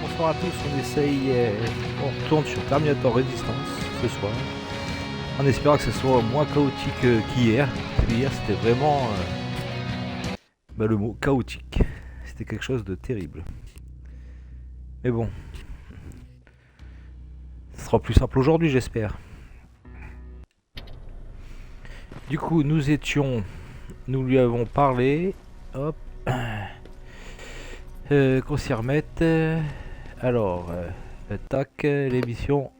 bonsoir à tous, on essaye, on retourne sur Terminator résistance ce soir, en espérant que ce soit moins chaotique qu'hier. Hier c'était vraiment le mot chaotique, c'était quelque chose de terrible. Mais bon, ce sera plus simple aujourd'hui j'espère. Du coup nous lui avons parlé, hop, qu'on s'y remette. Alors, tac, l'émission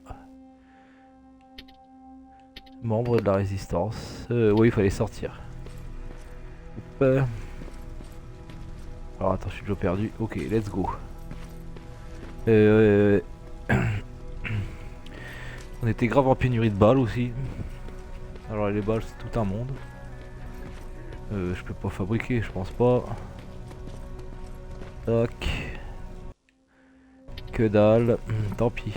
membre de la résistance. Oui, il fallait sortir. Hop. Alors attends, je suis déjà perdu. Ok, let's go. On était grave en pénurie de balles aussi. Alors les balles c'est tout un monde. Je peux pas fabriquer, je pense pas. Tac. Que dalle, tant pis.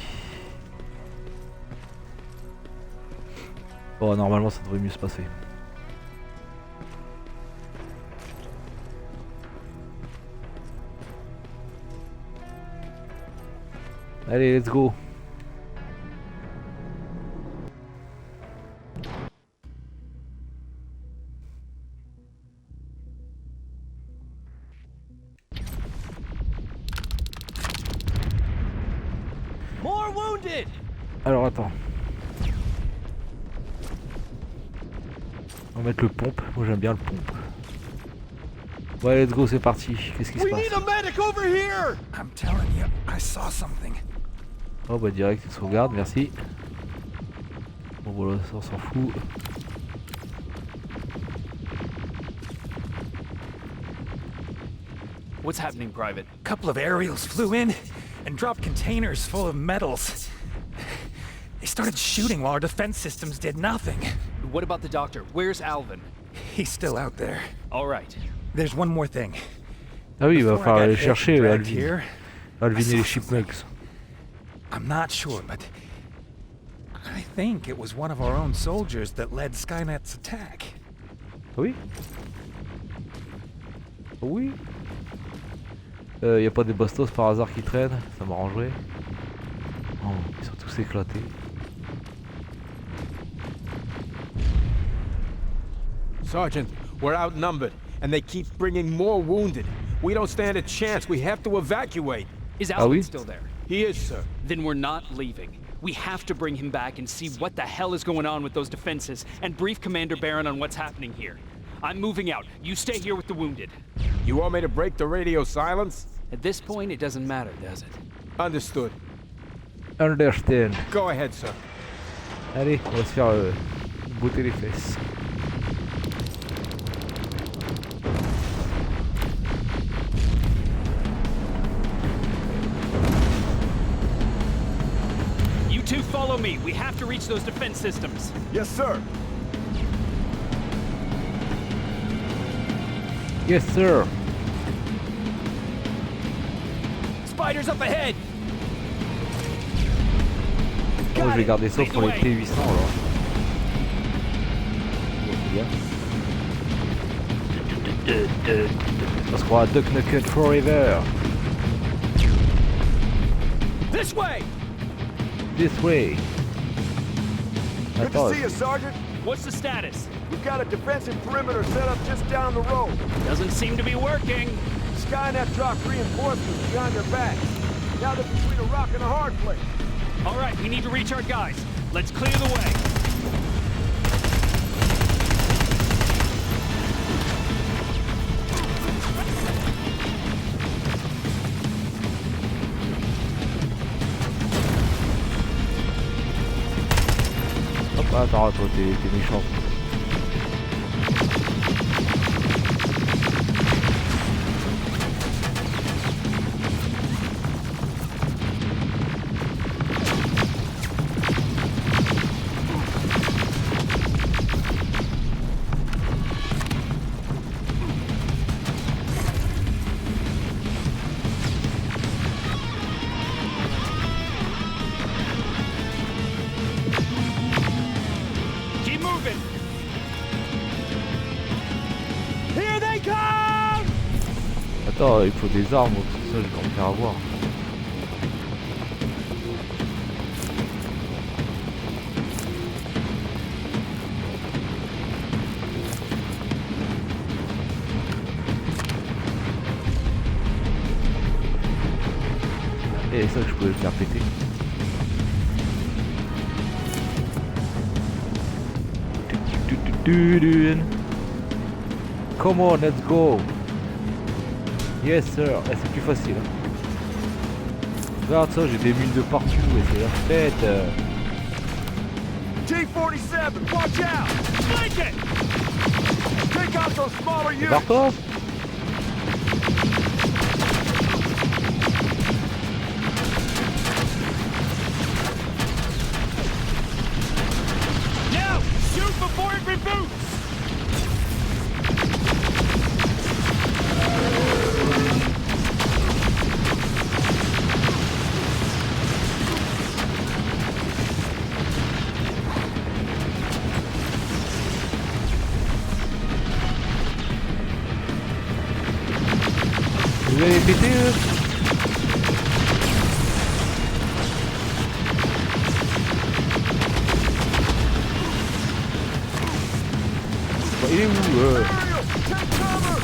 Bon, normalement ça devrait mieux se passer. Allez, let's go. Alors attends. On va mettre le pompe. Moi j'aime bien le pompe. Ouais, let's go, c'est parti. Qu'est-ce qui se passe? Oh bah direct, il sauvegarde, merci. Bon voilà, ça on s'en fout. What's happening, Private? A couple of aerials flew in and dropped containers full of metals. They started shooting while our defense systems did nothing. What about the doctor? Where's Alvin? He's still out there. All right. There's one more thing. Ah oui, il va Before I falloir got aller hit chercher and dragged Alvin. here, Alvin I et saw les something. chipmunks. I'm not sure, but I think it was one of our own soldiers that led Skynet's attack. Oui. Oui. Y a pas des bastos par hasard qui traînent, ça m'arrangerait. Oh, ils sont tous éclatés. Sergeant, we're outnumbered, and they keep bringing more wounded. We don't stand a chance. We have to evacuate. Is Ah Alvin oui? still there? He is, sir. Then we're not leaving. We have to bring him back and see what the hell is going on with those defenses and brief Commander Barron on what's happening here. I'm moving out. You stay here with the wounded. You want me to break the radio silence? At this point, it doesn't matter, does it? Understood. Understand. Go ahead, sir. Allez, on va se faire botter les fesses. You two follow me. We have to reach those defense systems. Yes, sir. Yes sir. Spiders up ahead. Moi je vais garder ça pour les T800 alors. On se croit à Duck Nukem Forever. This way. This way. Good Attends, to see you, Sergeant. What's the status? We've got a defensive perimeter set up just down the road. Doesn't seem to be working. Skynet dropped reinforcements behind their backs. Now they're between a rock and a hard place. All right, we need to reach our guys. Let's clear the way. hop, attends, toi t'es méchant. Attends, il faut des armes, tout ça, je vais en faire avoir. Et ça, je pouvais le faire péter. Come on, let's go. Yes sir. Eh, c'est plus facile. Hein. Regarde ça, j'ai des mines de partout et c'est la fête. T-47, watch out! Flank it! Take out those smaller units! Barre-toi. Now, shoot before it reboots! Vous avez pété il est où Aerial, take cover!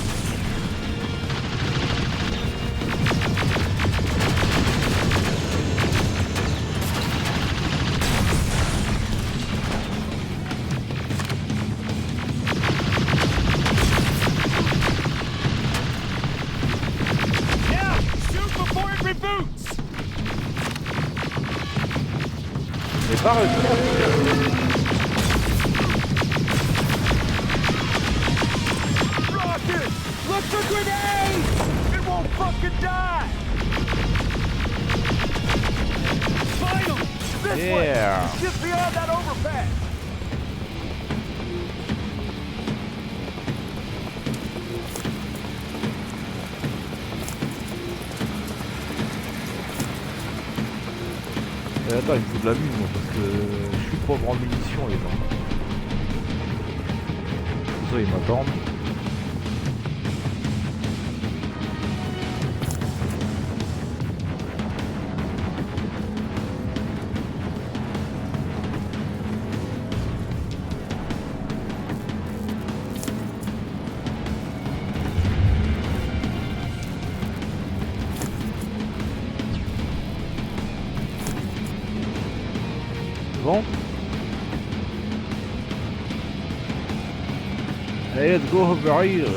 Now, shoot before it reboots! Mais pas Rocket! Look for grenades! It won't fucking die! Finally! This Yeah. way! It's just beyond that overpass! Attends, il me faut de la mine moi parce que je suis pauvre en munitions les gens. Ça ils m'attendent. Bon. Allez, let's go over here.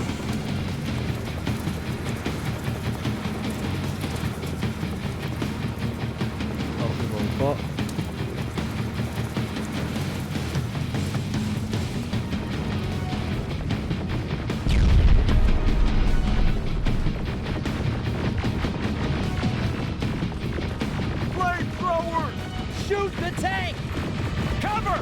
Non, c'est bon pas. Flamethrowers! Shoot the tank! Cover!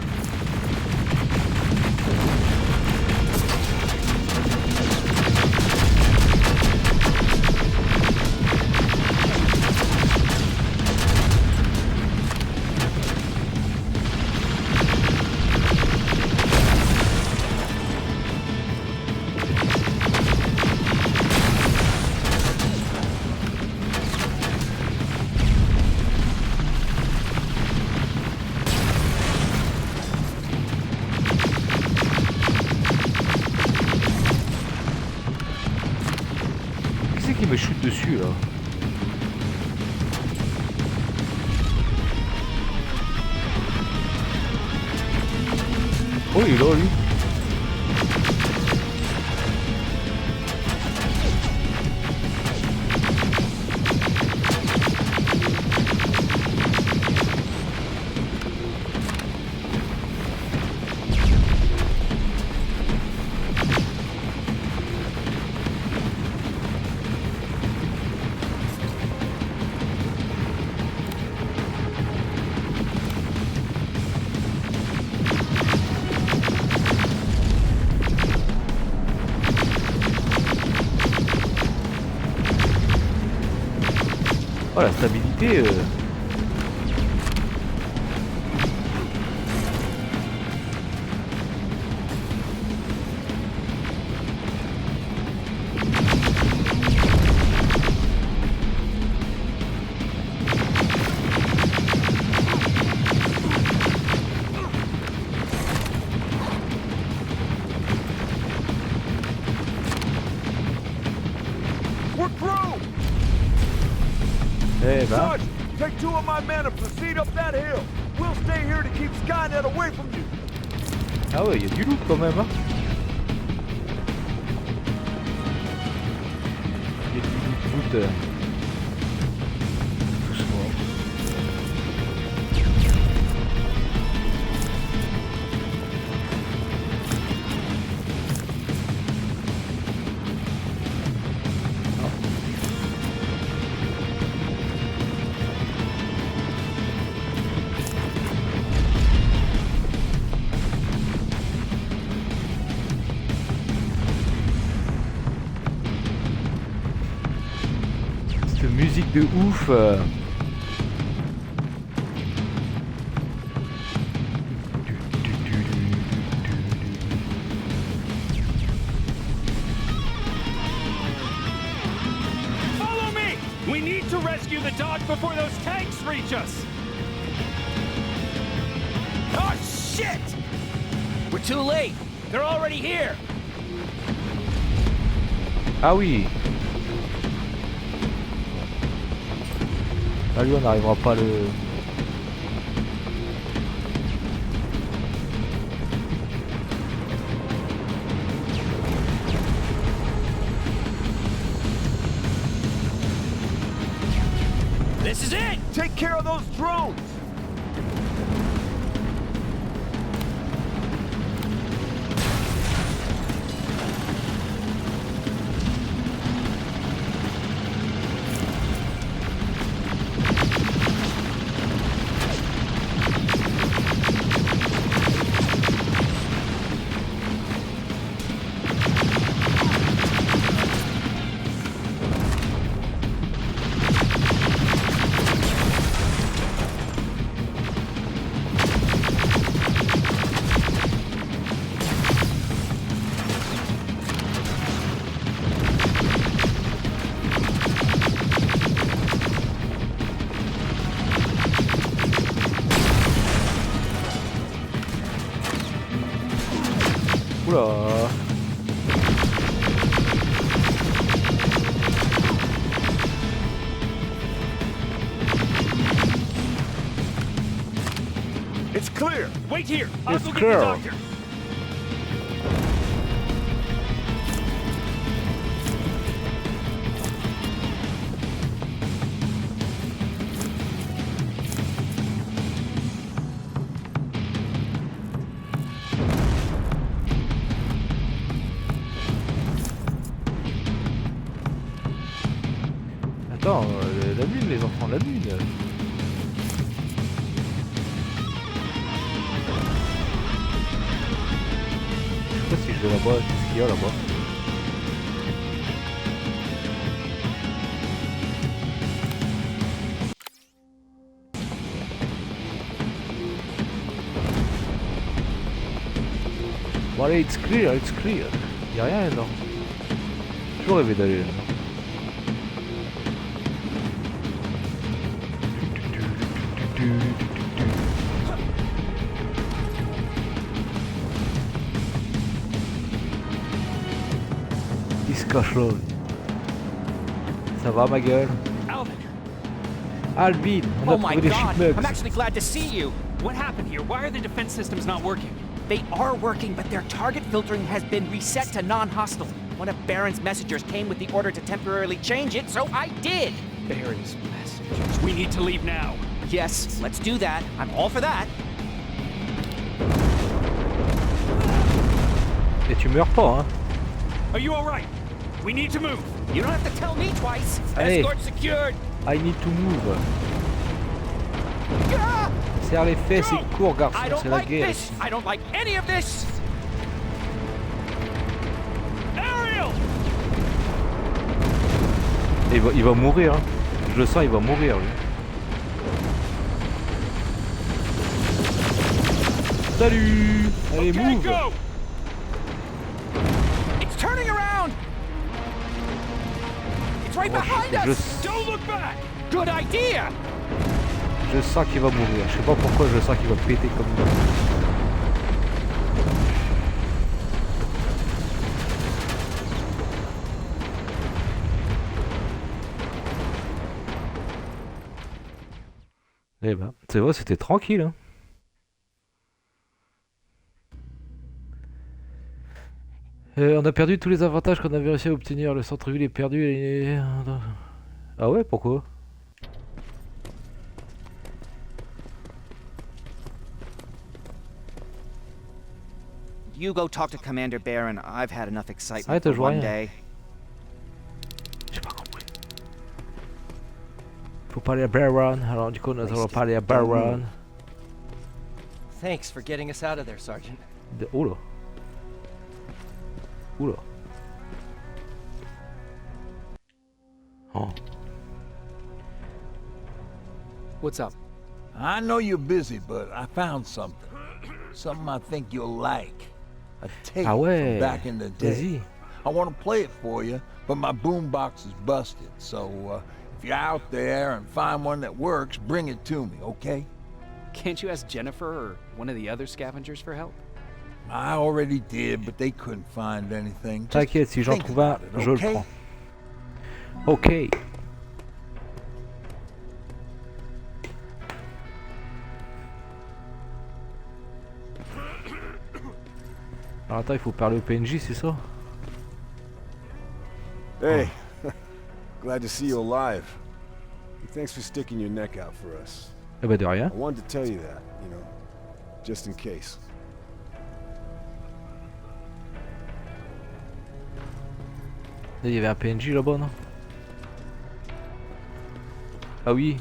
Qui c'est qui me chute dessus là? Oh il est là lui. Oh la stabilité We're through! Eh ben. Sarge, Take 2 of my men and proceed up that hill. We'll stay here to keep Skynet away from you. Ah ouais, il y a du loot quand même, hein. Il y a du loot. Doucement. Musique de ouf. Follow me! We need to rescue the dog before those tanks reach us! Oh, shit! We're too late. They're already here. Ah oui. Ah lui on n'arrivera pas à le... This is it. Take care of those drones. Oula. It's clear. Wait here. I'll It's go get clear. the doctor. Attends, la lune les enfants, la lune. Je sais pas si je vais là-bas, qu'est-ce qu'il y a là-bas. Bon allez, it's clear, it's clear. Y'a rien là. J'ai toujours rêvé d'aller là. Il se cache là. Ça va ma gueule? Alvin! Alvin, on a Oh my trouvé des god, chipmugs. I'm actually glad to see you. What happened here? Why are the defense systems not working? They are working, but their target filtering has been reset to non-hostile. One of Baron's messengers came with the order to temporarily change it, so I did. Baron's messengers. We need to leave now. Yes, let's do that. I'm all for that. Et tu meurs pas hein. Are you alright? We need to move. You don't have to tell me twice. Allez, Escort secured. I need to move. Ah! Serre les fesses et cours garçon, I don't c'est la like guerre. this. I don't like any of this. Ariel! Et il va mourir hein. Je le sens, il va mourir lui. Salut. Allez Okay, move. go! It's turning around. It's right behind us. Don't look back! Good idea. Je sens qu'il va mourir. Je sais pas pourquoi je sens qu'il va péter comme ça. Eh ben, c'est vrai, c'était tranquille. Hein. On a perdu tous les avantages qu'on avait réussi à obtenir. Le centre-ville est perdu. Ah ouais, pourquoi? You go talk to Commander Baron. I've had enough excitement Arrête, for je vois one rien. day. J'ai pas compris. Faut parler à Baron. Alors du coup, nous allons parler à Baron. Thanks for getting us out of there, Sergeant. Oula. Oula. Oh. What's up? I know you're busy, but I found something. Something I think you'll like. A tape Ah ouais. from back in the day. Vas-y. I want to play it for you, but my boombox is busted. So if you're out there and find one that works, bring it to me, okay? Can't you ask Jennifer or one of the other scavengers for help? I already did, but they couldn't find anything. Just T'inquiète, si j'en think trouve un, about it, je le okay? prends. Ok. Alors attends, il faut parler au PNJ, c'est ça? Hey, glad to see you alive. Thanks for sticking your neck out for us. Eh ben de rien. I wanted to tell you that, you know, just in case. Il y avait un PNJ là-bas, non? Ah oui,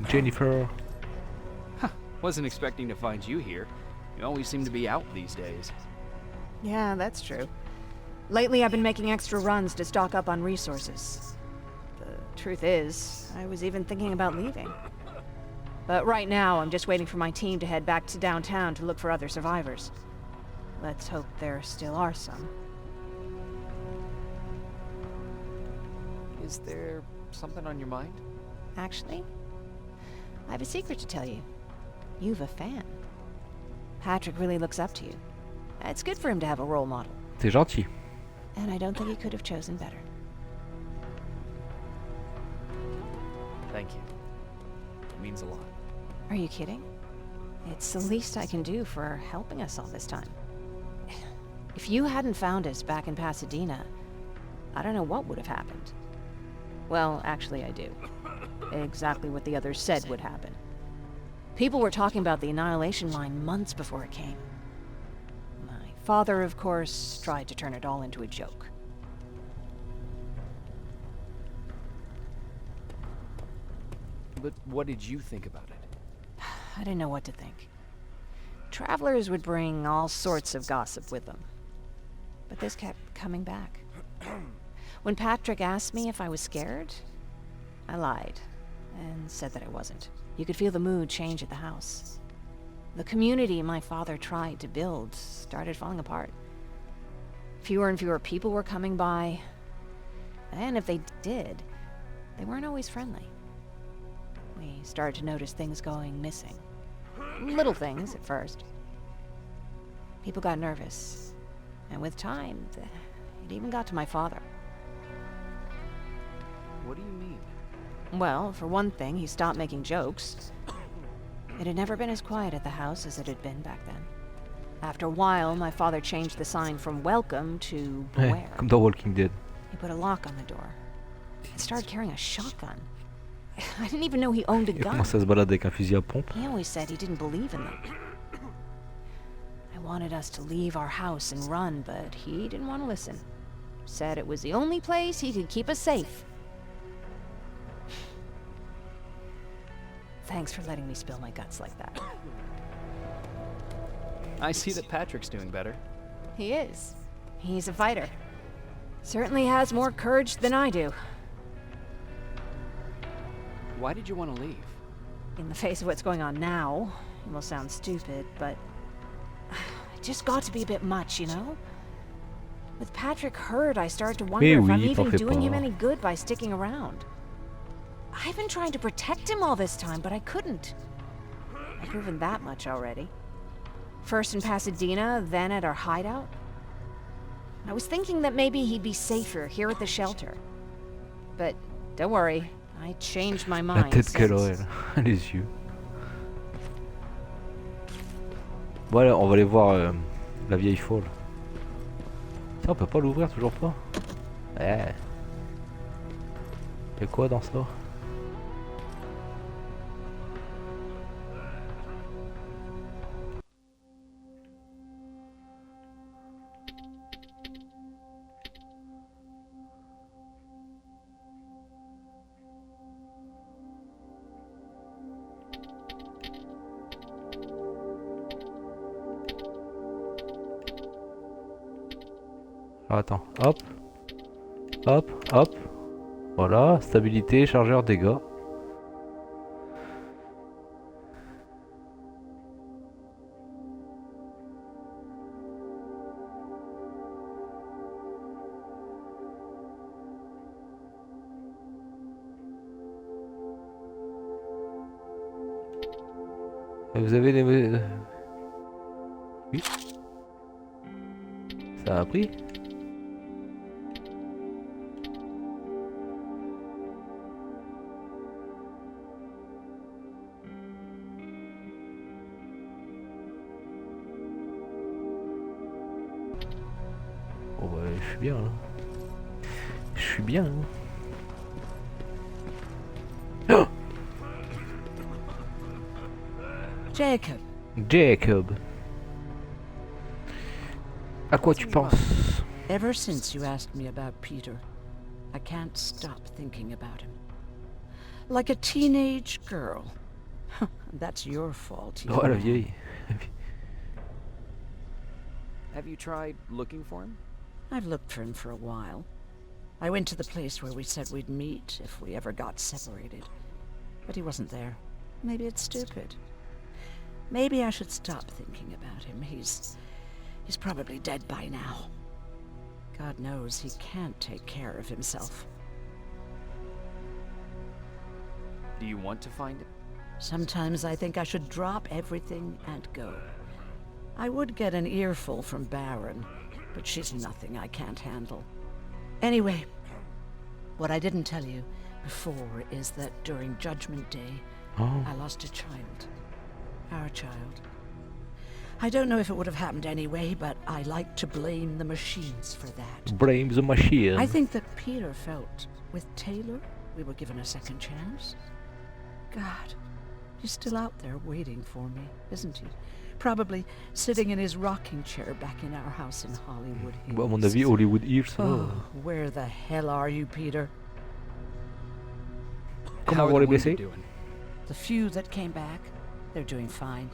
Jennifer. Wasn't expecting to find you here. You always seem to be out these days. Yeah, that's true. Lately, I've been making extra runs to stock up on resources. The truth is, I was even thinking about leaving. But right now, I'm just waiting for my team to head back to downtown to look for other survivors. Let's hope there still are some. Is there something on your mind? Actually, I have a secret to tell you. You've a fan. Patrick really looks up to you. It's good for him to have a role model. T'es gentil. And I don't think he could have chosen better. Thank you. It means a lot. Are you kidding? It's the least I can do for helping us all this time. If you hadn't found us back in Pasadena, I don't know what would have happened. Well, actually I do. Exactly what the others said would happen. People were talking about the Annihilation Line months before it came. My father, of course, tried to turn it all into a joke. But what did you think about it? I didn't know what to think. Travelers would bring all sorts of gossip with them. But this kept coming back. When Patrick asked me if I was scared, I lied and said that I wasn't. You could feel the mood change at the house. The community my father tried to build started falling apart. Fewer and fewer people were coming by, and if they did, they weren't always friendly. We started to notice things going missing. Little things at first. People got nervous, and with time, it even got to my father. What do you mean? Well, for one thing, he stopped making jokes. It had never been as quiet at the house as it had been back then. After a while, my father changed the sign from welcome to Ouais, beware. comme dans Walking Dead. He put a lock on the door and started carrying a shotgun. I didn't even know he owned a Il gun. commence à se balader avec un fusil à pompe. He always said he didn't believe in them. I wanted us to leave our house and run, but he didn't want to listen. Said it was the only place he could keep us safe. Thanks for letting me spill my guts like that. I see that Patrick's doing better. He is. He's a fighter. Certainly has more courage than I do. Why did you want to leave? In the face of what's going on now, it will sound stupid, but it just got to be a bit much, you know? With Patrick hurt, I started to wonder Mais if I'm oui, even t'en fais doing him pas. any good by sticking around. I've been trying to protect him all this time, but I couldn't. I've proven that much already. First in Pasadena, then at our hideout. I was thinking that maybe he'd be safer here at the shelter. But don't worry, I changed my La mind tête qu'elle since. aurait, là. Les yeux. Voilà, on va aller voir la vieille folle. Tiens, on peut pas l'ouvrir, toujours pas. Ouais. Y'a quoi dans ça? Alors attends, hop, hop, hop, voilà, stabilité, chargeur, dégâts. Et vous avez les... Oui. Ça a pris. Oh bah je suis bien. Hein. Je suis bien. Hein. Oh Jacob. Jacob. À quoi tu penses? Ever since you asked me about Peter, I can't stop thinking about him. Like a teenage girl. That's your fault, you Oh la man. vieille. Have you tried looking for him? I've looked for him for a while. I went to the place where we said we'd meet if we ever got separated. But he wasn't there. Maybe it's stupid. Maybe I should stop thinking about him. He's probably dead by now. God knows he can't take care of himself. Do you want to find him? Sometimes I think I should drop everything and go. I would get an earful from Baron, but she's nothing I can't handle. Anyway, what I didn't tell you before is that during Judgment Day, I lost a child. Our child. I don't know if it would have happened anyway, but I like to blame the machines for that. Blame the machine. I think that Peter felt with Taylor we were given a second chance. God, he's still out there waiting for me, isn't he? Probably sitting in his rocking chair back in our house in Hollywood Hills. Bah, à mon avis, Hollywood Hills. Oh, where the hell are you, Peter? Comment vont les blessés? The few that came back, they're doing fine.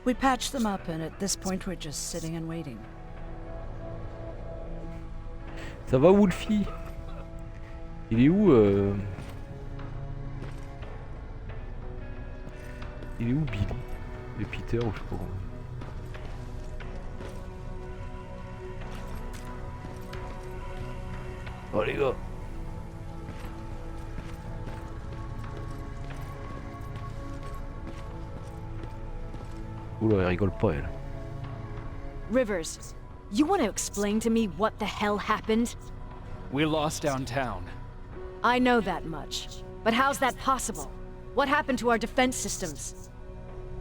We patched them up, and at this point we're just sitting and waiting. Ça va Wolfie? Il est où Il est où Billy? Et Peter ou je sais pas comment. Oh les gars. Oula, elle rigole pas elle. Rivers, you want to explain to me what the hell happened? We lost downtown. I know that much. But how's that possible? What happened to our defense systems?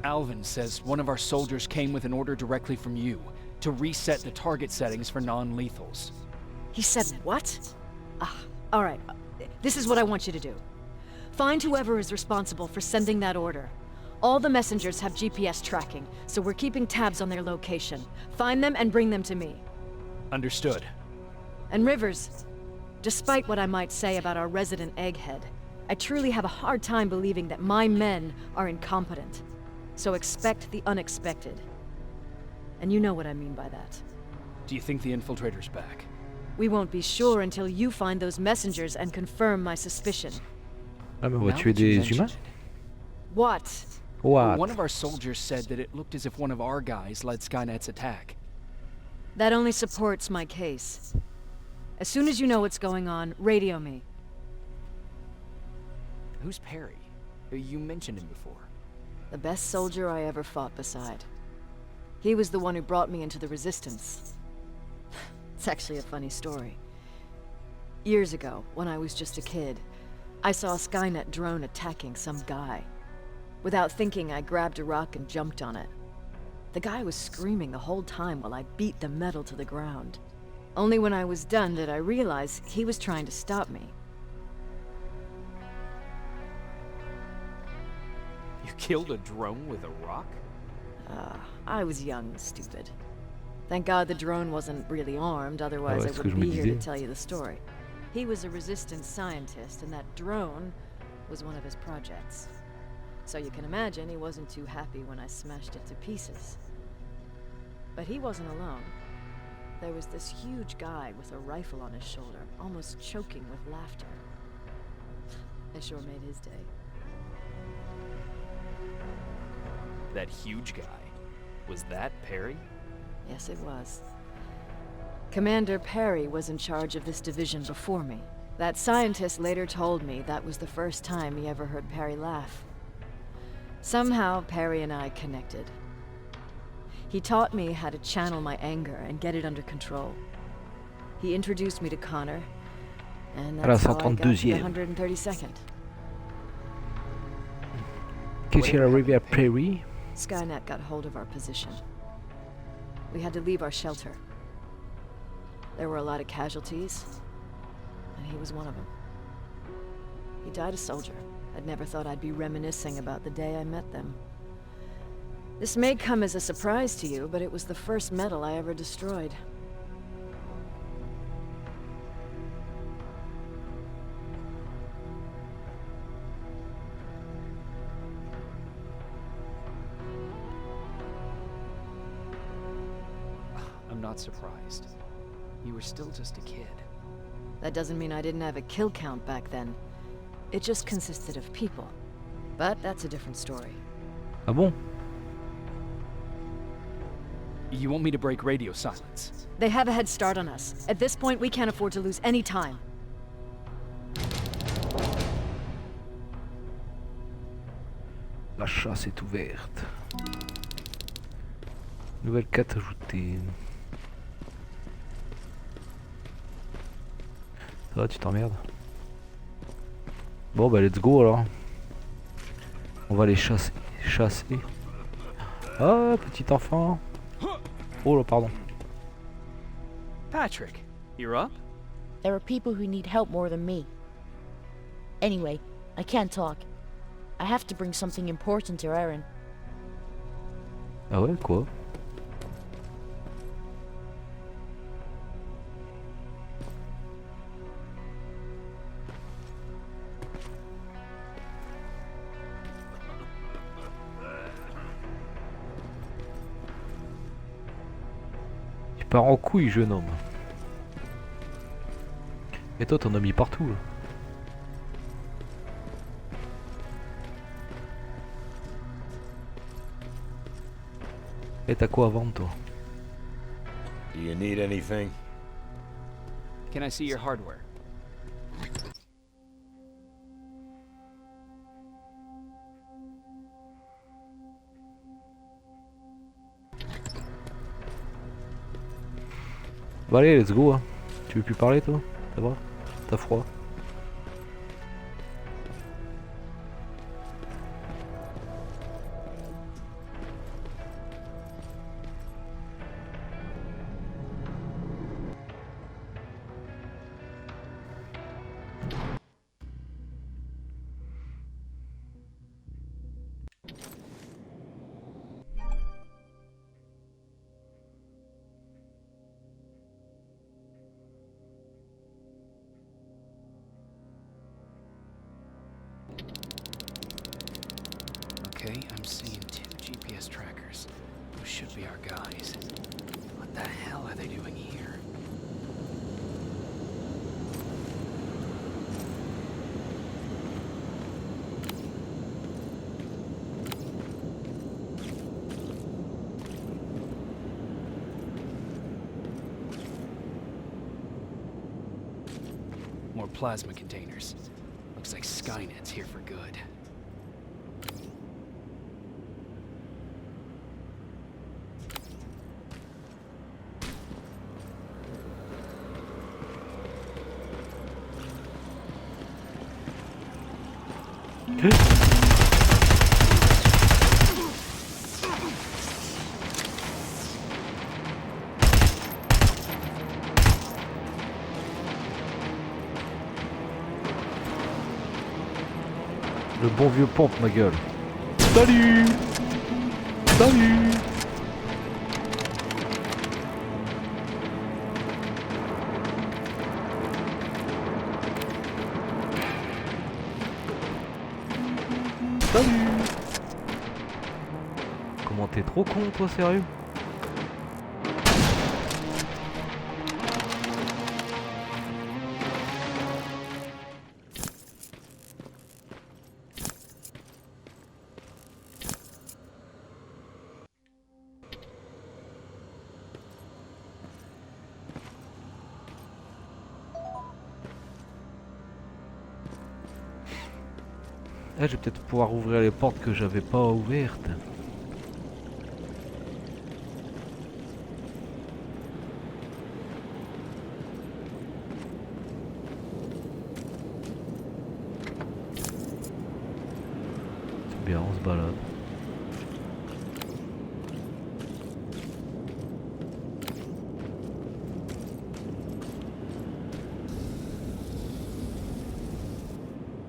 Alvin says one of our soldiers came with an order directly from you to reset the target settings for non-lethals. He said what? All right. This is what I want you to do. Find whoever is responsible for sending that order. All the messengers have GPS tracking, so we're keeping tabs on their location. Find them and bring them to me. Understood. And Rivers, despite what I might say about our resident egghead, I truly have a hard time believing that my men are incompetent. So expect the unexpected. And you know what I mean by that. Do you think the infiltrator's back? We won't be sure until you find those messengers and confirm my suspicion. Ah mais on va Now tuer that you des mention humains? it, What? What? one of our soldiers said that it looked as if one of our guys led Skynet's attack. That only supports my case. As soon as you know what's going on, radio me. Who's Perry? You mentioned him before. The best soldier I ever fought beside. He was the one who brought me into the Resistance. It's actually a funny story. Years ago, when I was just a kid, I saw a Skynet drone attacking some guy. Without thinking, I grabbed a rock and jumped on it. The guy was screaming the whole time while I beat the metal to the ground. Only when I was done did I realize he was trying to stop me. You killed a drone with a rock? I was young and stupid. Thank God the drone wasn't really armed, otherwise ouais, I c'est ce que wouldn't je me be here to disais. tell you the story. He was a resistance scientist, and that drone was one of his projects. So you can imagine he wasn't too happy when I smashed it to pieces. But he wasn't alone. There was this huge guy with a rifle on his shoulder, almost choking with laughter. I sure made his day. That huge guy. Was that Perry? Yes, it was. Commander Perry was in charge of this division before me. That scientist later told me that was the first time he ever heard Perry laugh. Somehow, Perry and I connected. He taught me how to channel my anger and get it under control. He introduced me to Connor, and that's how I got to the 132nd. Qu'est-ce qu'il arrivé à Perry? Skynet got hold of our position. We had to leave our shelter. There were a lot of casualties, and he was one of them. He died a soldier. I'd never thought I'd be reminiscing about the day I met them. This may come as a surprise to you, but it was the first metal I ever destroyed. I'm not surprised. You were still just a kid. That doesn't mean I didn't have a kill count back then. It just consisted of people. But that's a different story. Ah bon? You want me to break radio silence? They have a head start on us. At this point, we can't afford to lose any time. La chasse est ouverte. Nouvelle quête ajoutée. Ça va, tu t'emmerdes? Bon bah let's go alors. On va les chasser. Ah, petit enfant. Oh là, pardon. Patrick, you're up? There are people who need help more than me. Anyway, I can't talk. I have to bring something important to Aaron. Ah ouais, quoi? Tu pars en couille, jeune homme. Et toi, t'en as mis partout là. Et t'as quoi à vendre, toi? Do you need anything? Can I see your hardware? Bah allez, let's go. Hein. Tu veux plus parler, toi? Ça va? T'as froid? Okay, I'm seeing 2 GPS trackers. Those should be our guys. What the hell are they doing here? More plasma containers. Looks like Skynet's here for good. Le bon vieux pompe, ma gueule. Salut! Salut! Salut! Comment t'es trop con, toi, sérieux? Ah, je vais peut-être pouvoir ouvrir les portes que j'avais pas ouvertes. C'est bien, on se balade.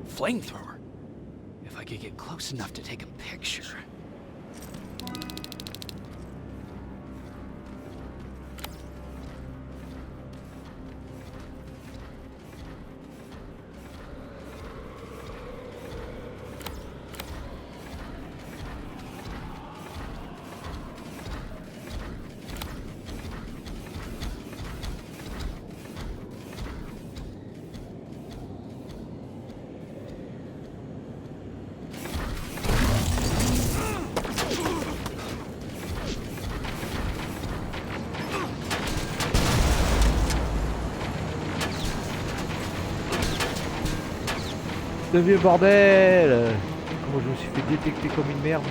Flamethrower. If I could get close enough to take a picture. Le vieux bordel! Comment je me suis fait détecter comme une merde.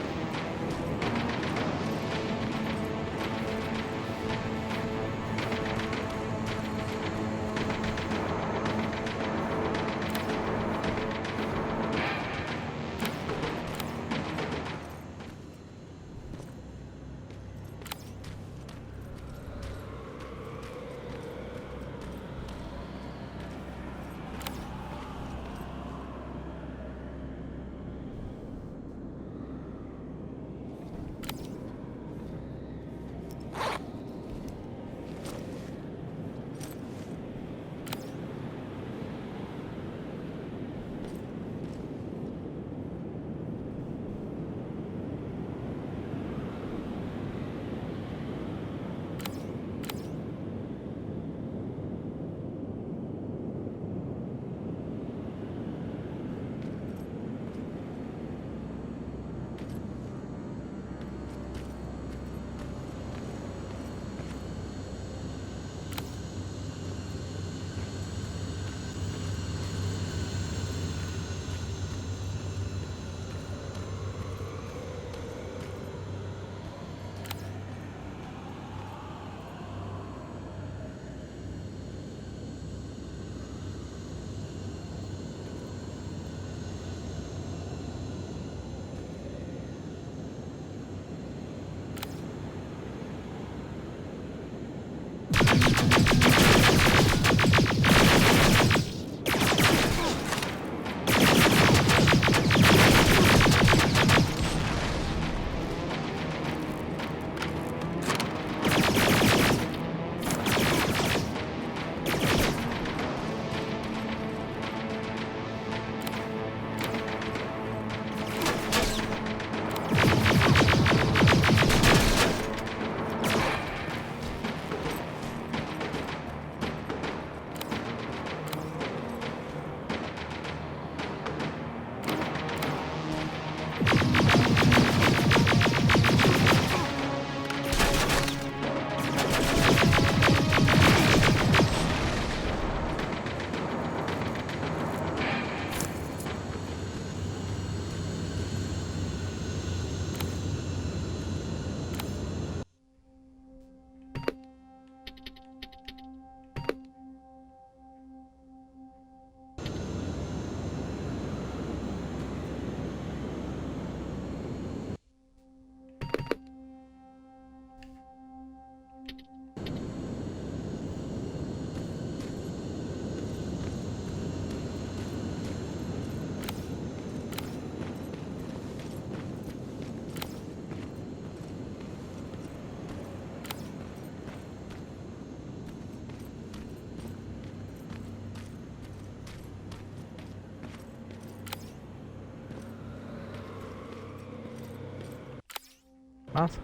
Mince.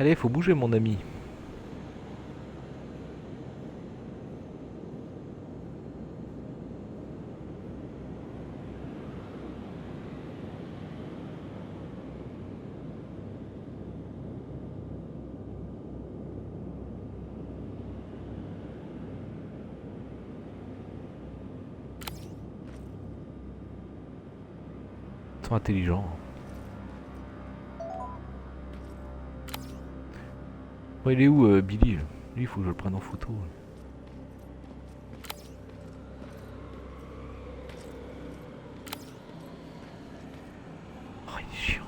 Allez, faut bouger mon ami. Ils sont intelligents. Bon, il est où Billy? Lui, il faut que je le prenne en photo. Oh, il est chiant.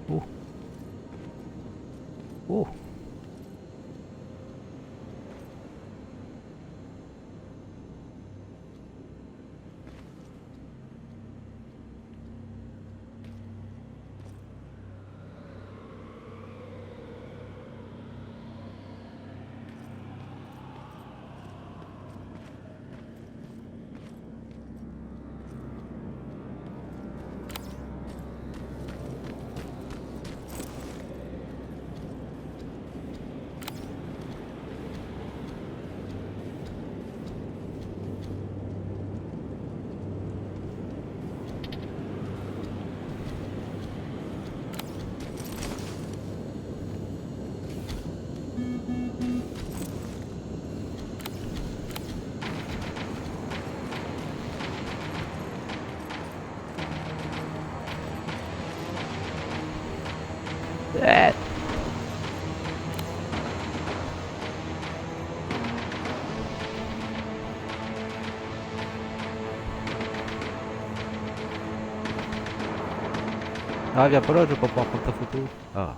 Oh. Oh. Ah, viens pas là, je vais pas pouvoir prendre ta photo. Ah.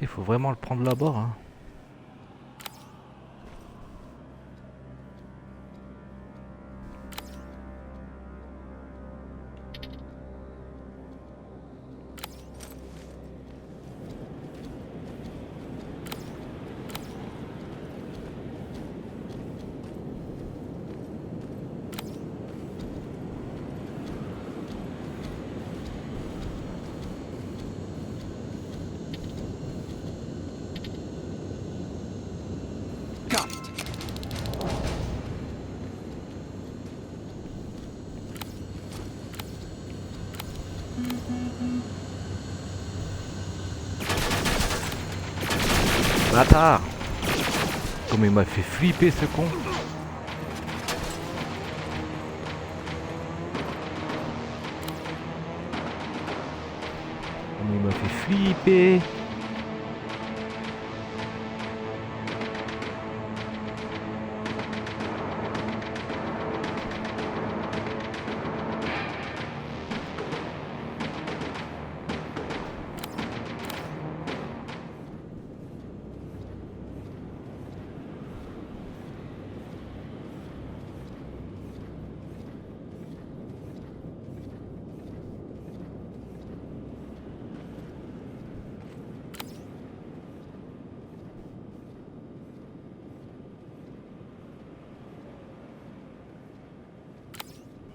Il faut vraiment le prendre là-bas. Hein. Got it. Bâtard! Comme il m'a fait flipper ce con! Comme il m'a fait flipper!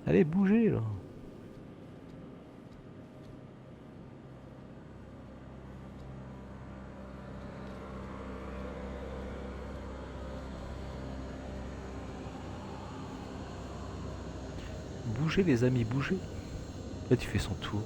Allez, bougez là. Bougez les amis, bougez. Là tu fais son tour.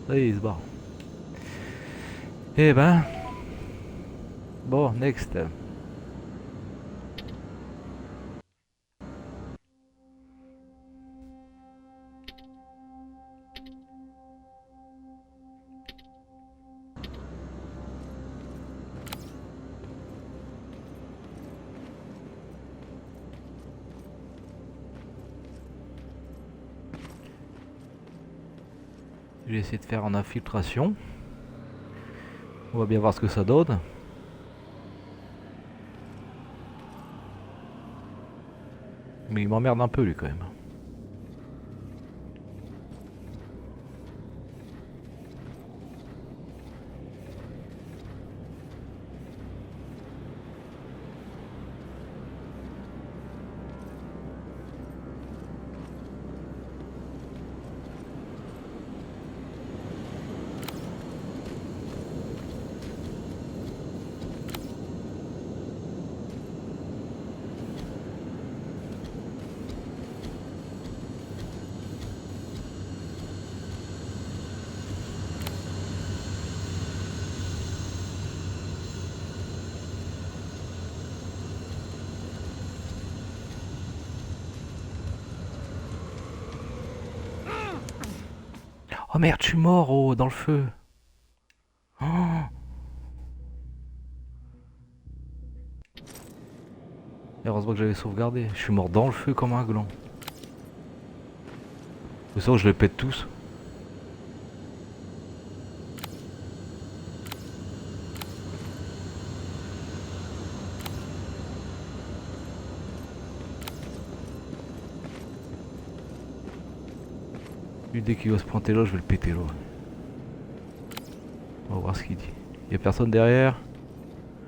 Allez, il se barre. Eh ben. Bon, next. Je vais essayer de faire en infiltration. On va bien voir ce que ça donne. Mais il m'emmerde un peu lui quand même. Oh merde, je suis mort dans le feu. Oh. Heureusement que j'avais sauvegardé. Je suis mort dans le feu comme un gland. De toute façon, je les pète tous. Lui, dès qu'il va se pointer là, je vais le péter là. On va voir ce qu'il dit. Il y a personne derrière.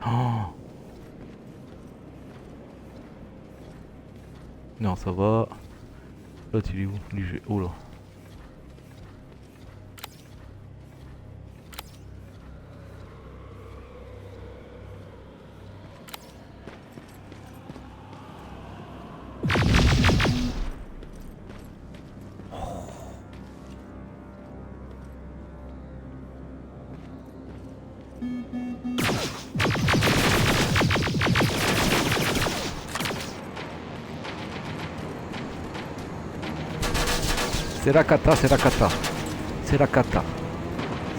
Oh. Non, ça va. L'autre, il est où? Lui, oh là. C'est la cata, c'est la cata. C'est la cata.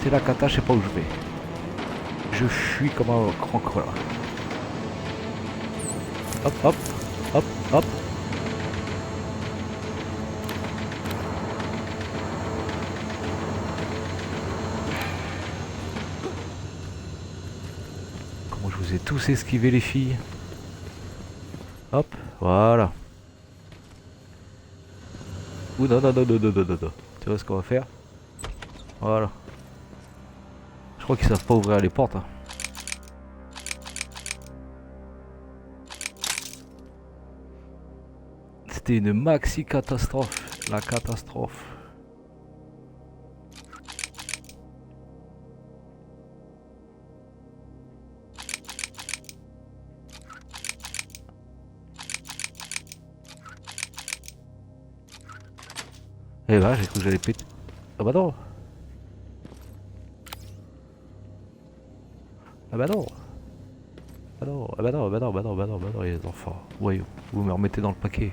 C'est la cata, je sais pas où je vais. Je fuis comme un cancre là. Hop, hop, hop, hop. Comment je vous ai tous esquivé les filles. Hop, voilà. Ouh, non, non, non, non, non, non, non, non. Tu vois ce qu'on va faire? Voilà. Je crois qu'ils savent pas ouvrir les portes. Hein. C'était une maxi catastrophe. La catastrophe. Eh ben, j'ai cru que j'allais péter. Ah bah non. Ah bah non. Ah non, ah bah non, bah non, bah non, bah non, bah non, les enfants. Voyons, vous me remettez dans le paquet.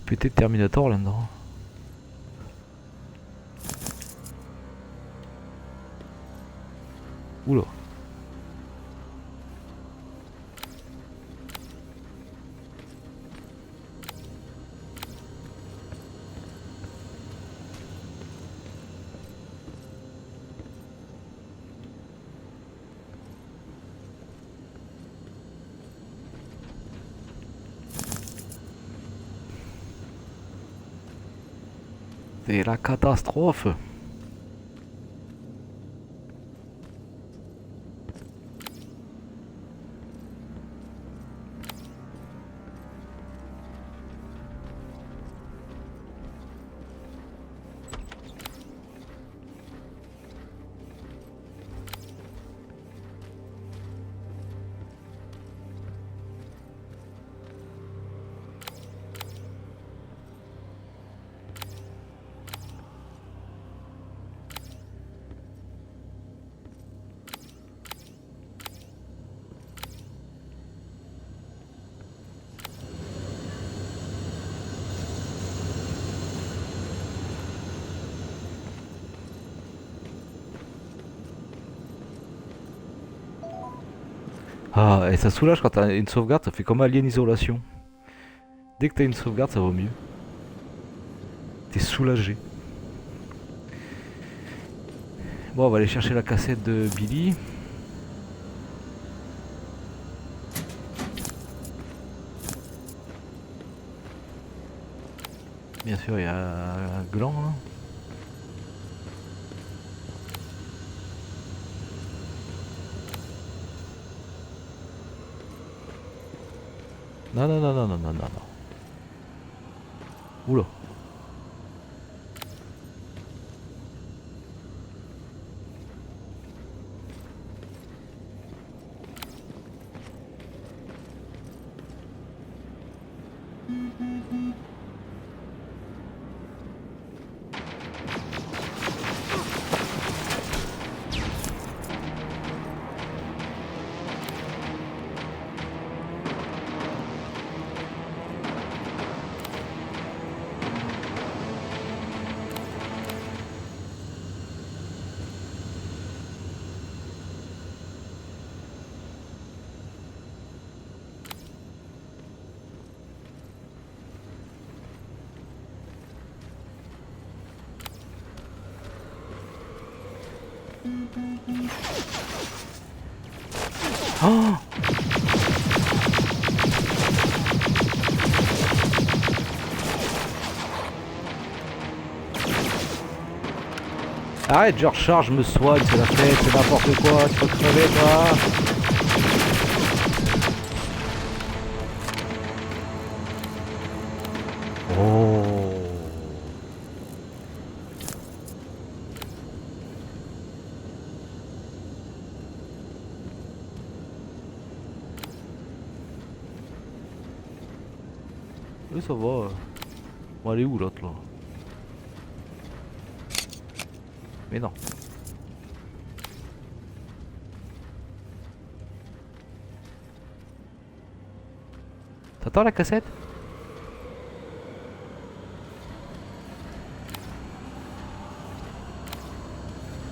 Pété de Terminator là-dedans. Oula. C'est la catastrophe. Ah, et ça soulage quand t'as une sauvegarde, ça fait comme Alien Isolation. Dès que t'as une sauvegarde, ça va mieux. T'es soulagé. Bon, on va aller chercher la cassette de Billy. Bien sûr, il y a un gland là. Non, non, non, non, non, non, non, non. Oula. Oh! Arrête, je recharge, je me soigne, c'est la fête, c'est n'importe quoi, tu vas crever toi. Oh. Oui, ça va. Bon, elle est où l'autre là? Mais non. T'entends la cassette?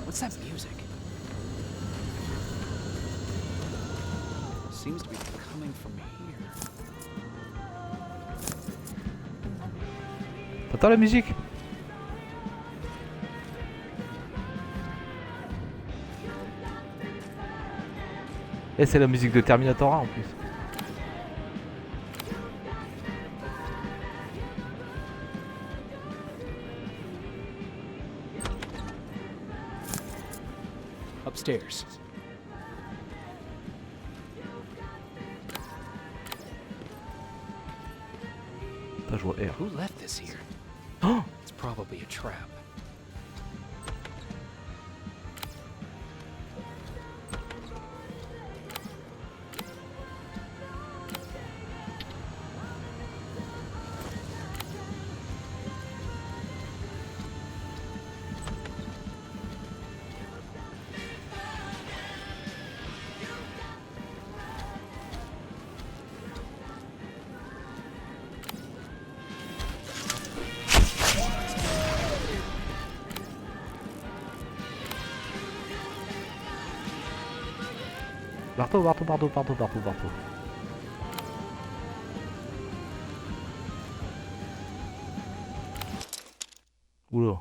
What's that music? Seems to be coming from here. T'entends la musique? Et c'est la musique de Terminator 1 en plus. Upstairs. Putain, je vois R. Who left this here? Oh! It's probably a trap. Partout, partout, partout, partout, partout, partout. Oula.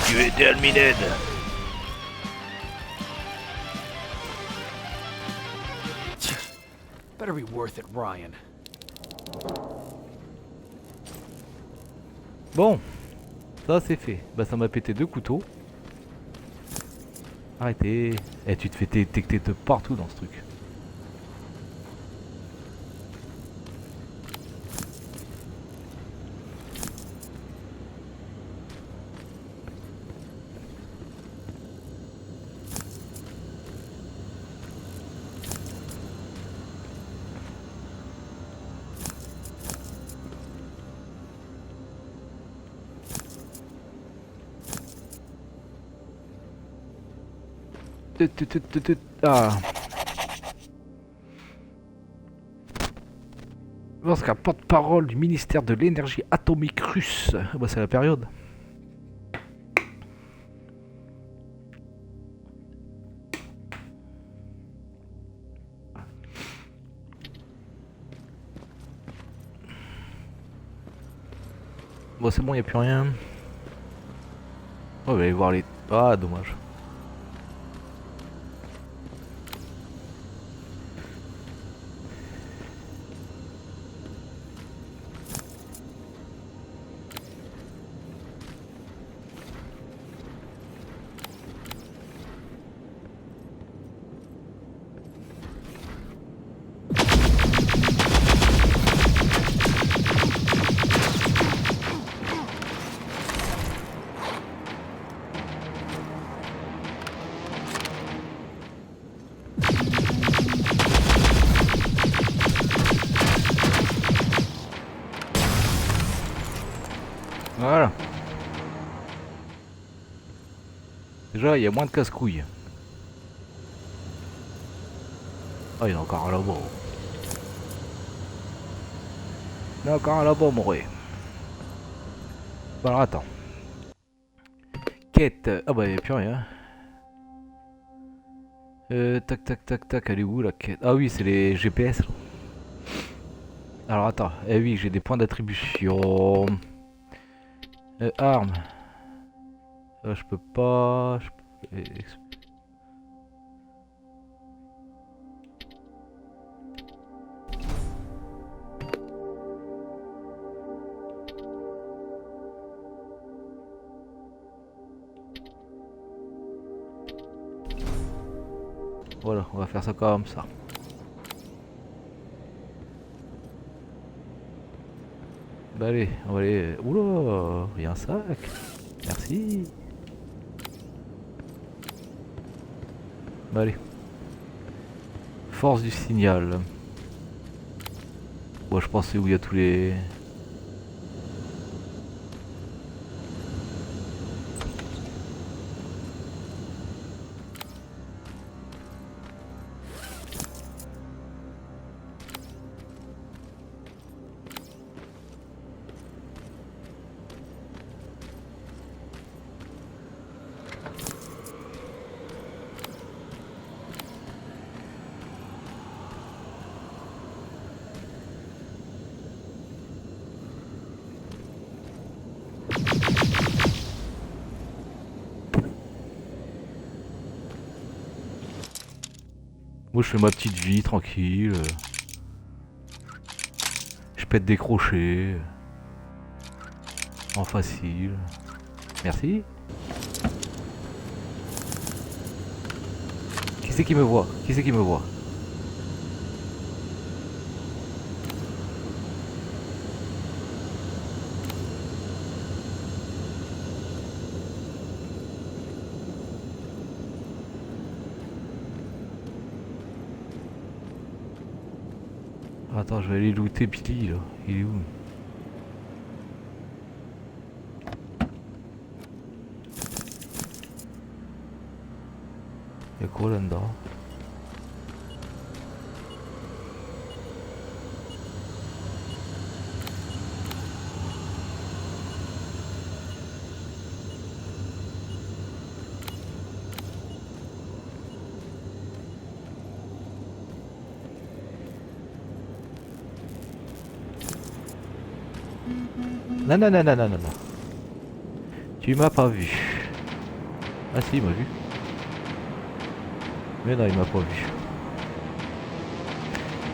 Tu es terminé. Better be worth it, Ryan. Bon, ça c'est fait. Bah ça m'a pété 2 couteaux. Arrêtez. Eh, tu te fais détecter de partout dans ce truc. Ah. Lorsqu'un porte-parole du ministère de l'énergie atomique russe, bah c'est la période. Bon c'est bon, il n'y a plus rien. On va aller voir les... Ah dommage. Voilà. Déjà, il y a moins de casse-couilles. Ah, il y en a encore un là-bas. Il y en a encore un là-bas, mon ré. Bon, alors attends. Quête. Ah bah, il n'y a plus rien. Tac, tac, tac, tac. Elle est où la quête? Ah oui, c'est les GPS. Alors attends. Eh oui, j'ai des points d'attribution. Armes. Je peux pas... Voilà, on va faire ça comme ça. Bah allez, on va aller... Oula, il y a un sac. Merci. Bah allez. Force du signal. Bon, je pense c'est où il y a tous les... Moi je fais ma petite vie tranquille. Je pète des crochets. En facile. Merci. Qui c'est qui me voit? Qui c'est qui me voit? Attends, je vais aller looter Billy là. Il est où? Y'a quoi là-dedans? Non, non, non, non, non, non, non. Tu m'as pas vu. Ah si, il m'a vu. Mais non, il m'a pas vu.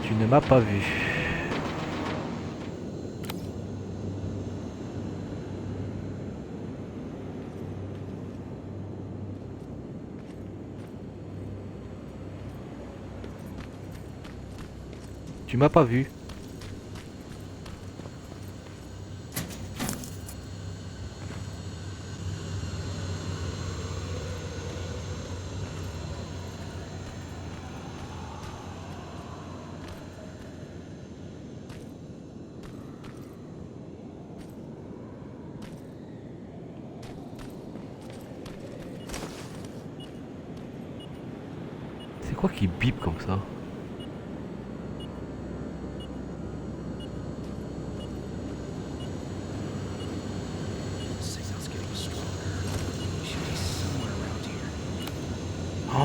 Tu ne m'as pas vu. Tu m'as pas vu. C'est quoi qui bip comme ça? Oh.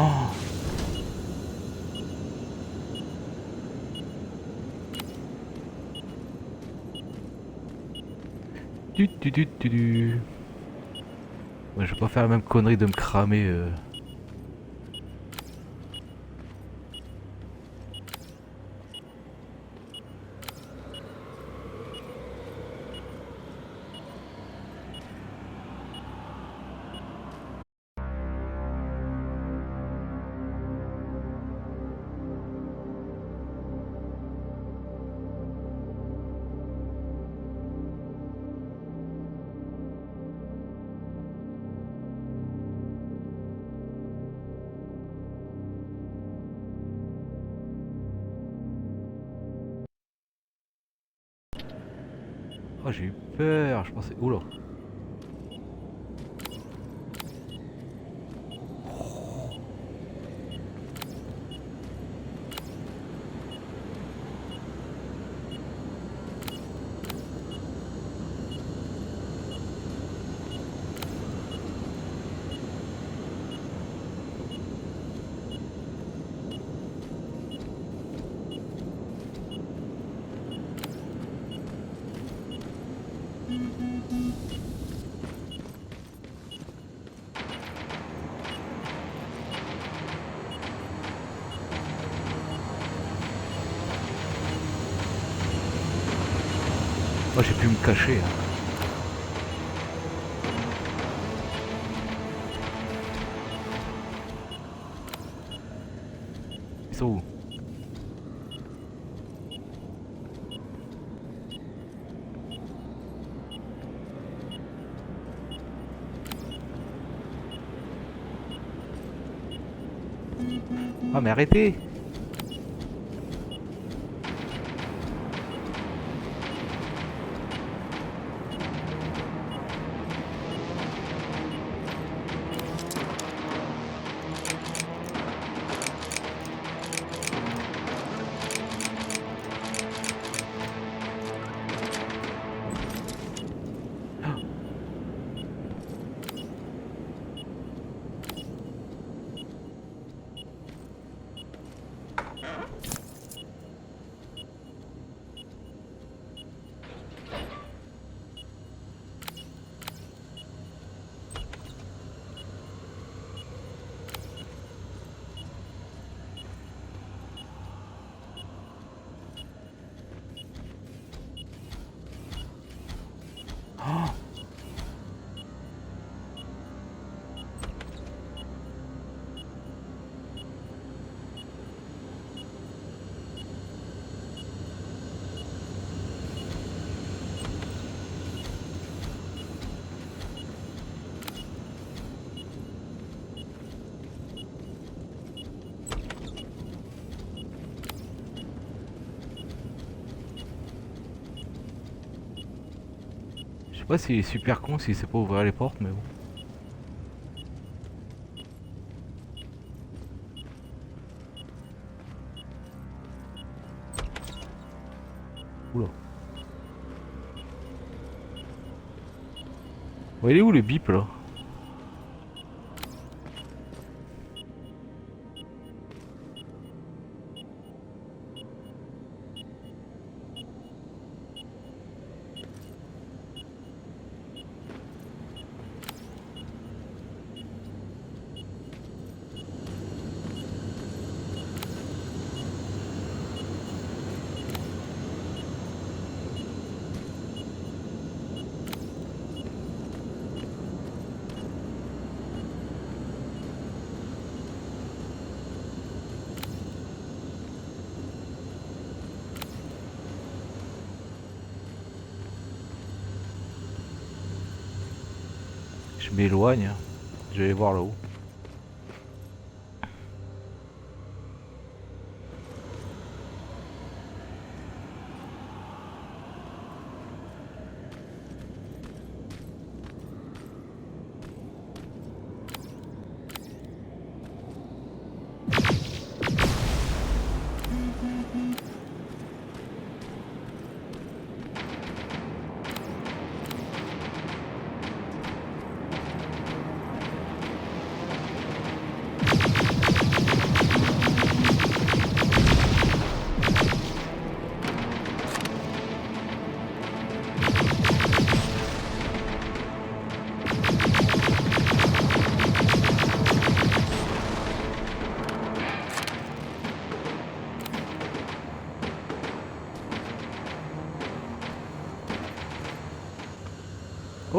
Ouais, je vais pas faire la même connerie de me cramer. Oh, j'ai eu peur, je pensais... Oula. Moi j'ai pu me cacher. Hein. Ils sont où? Ah mais arrêtez! Je sais pas s'il est super con s'il sait pas ouvrir les portes, mais bon. Oula. Oh, il est où le bip là? Je m'éloigne, je vais aller voir là-haut.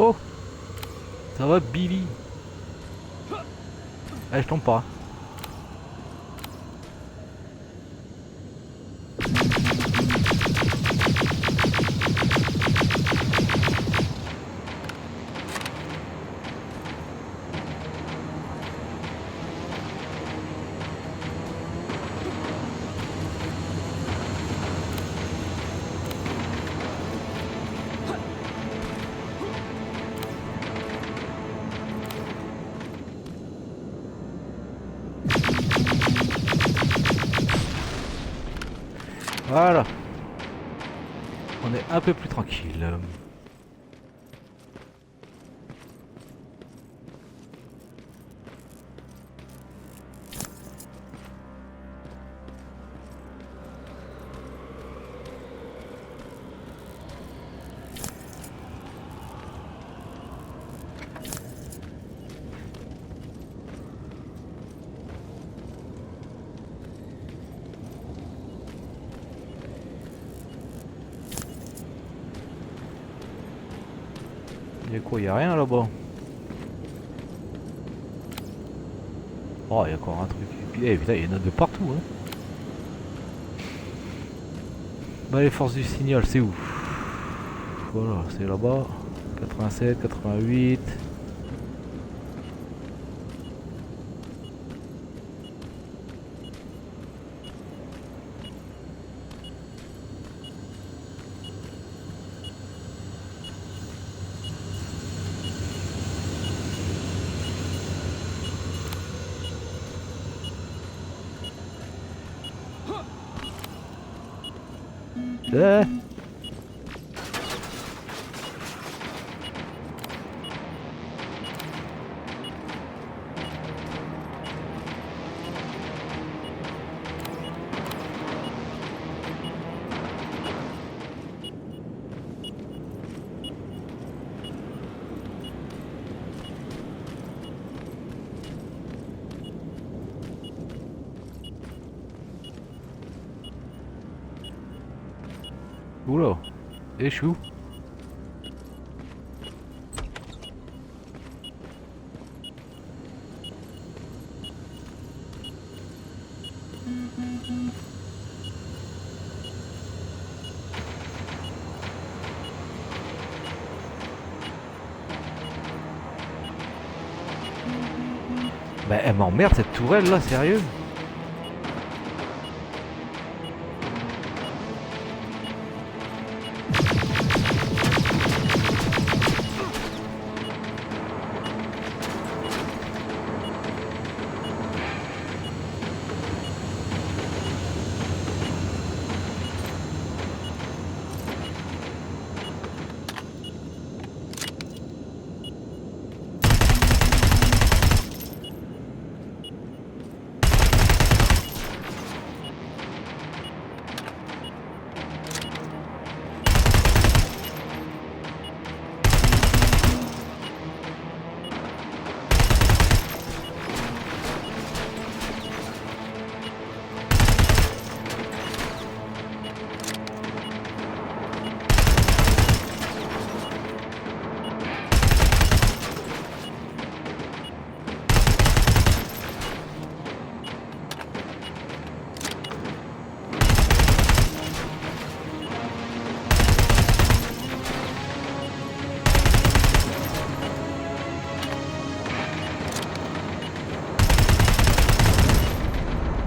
Oh, ça va Billy? Ah, je tombe pas. Voilà. On est un peu plus tranquille. Mais quoi, y a rien là-bas? Oh, y a encore un truc. Eh putain, il y en a de partout, hein. Bah, les forces du signal, c'est où? Voilà, c'est là-bas. 87, 88. Oula, échoue. Bah elle m'emmerde cette tourelle là, sérieux?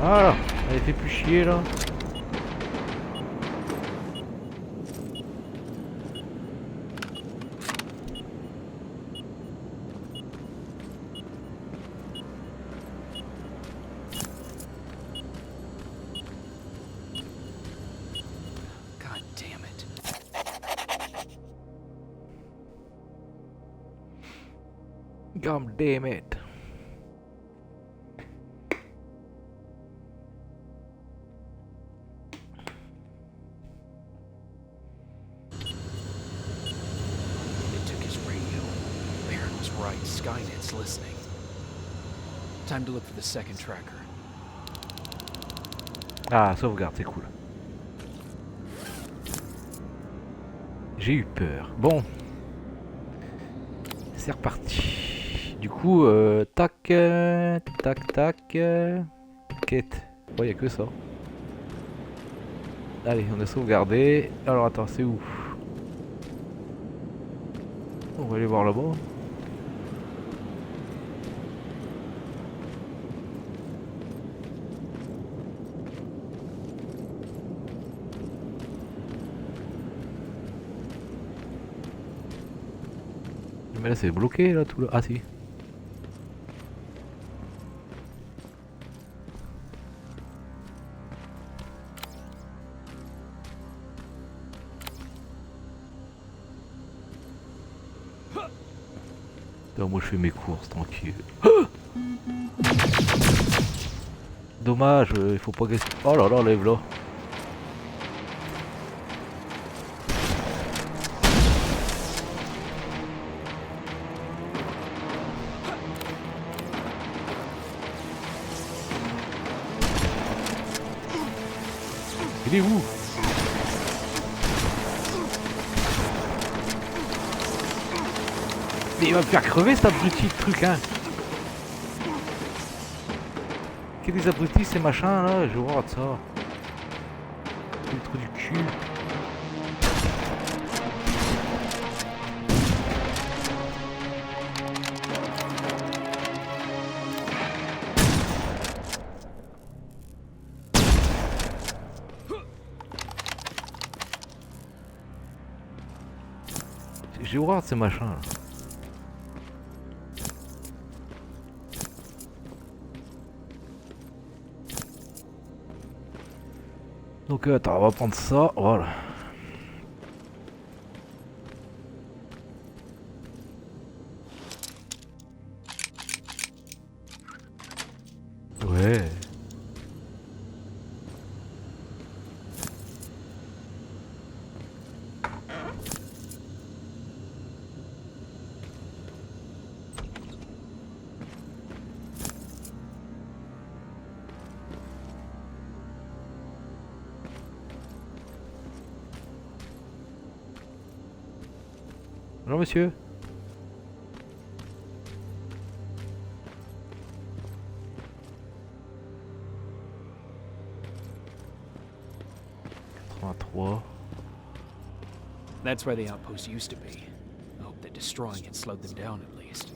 Voilà, elle fait plus chier là. God damn it. God damn it. Right, Skynet's listening. Time to look for the second tracker. Ah, sauvegarde, c'est cool. J'ai eu peur. Bon. C'est reparti. Du coup, tac, tac, tac. Quête. Oh, y a que ça. Allez, on a sauvegardé. Alors, attends, c'est où? On va aller voir là-bas. Mais là c'est bloqué là tout là. Ah si. Non, moi je fais mes courses tranquille. Dommage, il faut pas gaspiller. Oh là là, lève là. Il est où? Mais il va me faire crever cet abruti de truc, hein. Quels des abrutis ces machins là, je vais voir de ça. C'est le trou du cul. J'ai horreur de ces machins là. Donc attends, on va prendre ça, voilà. Ouais. Bonjour monsieur. That's where the outpost used to be. I hope that destroying it slowed them down at least.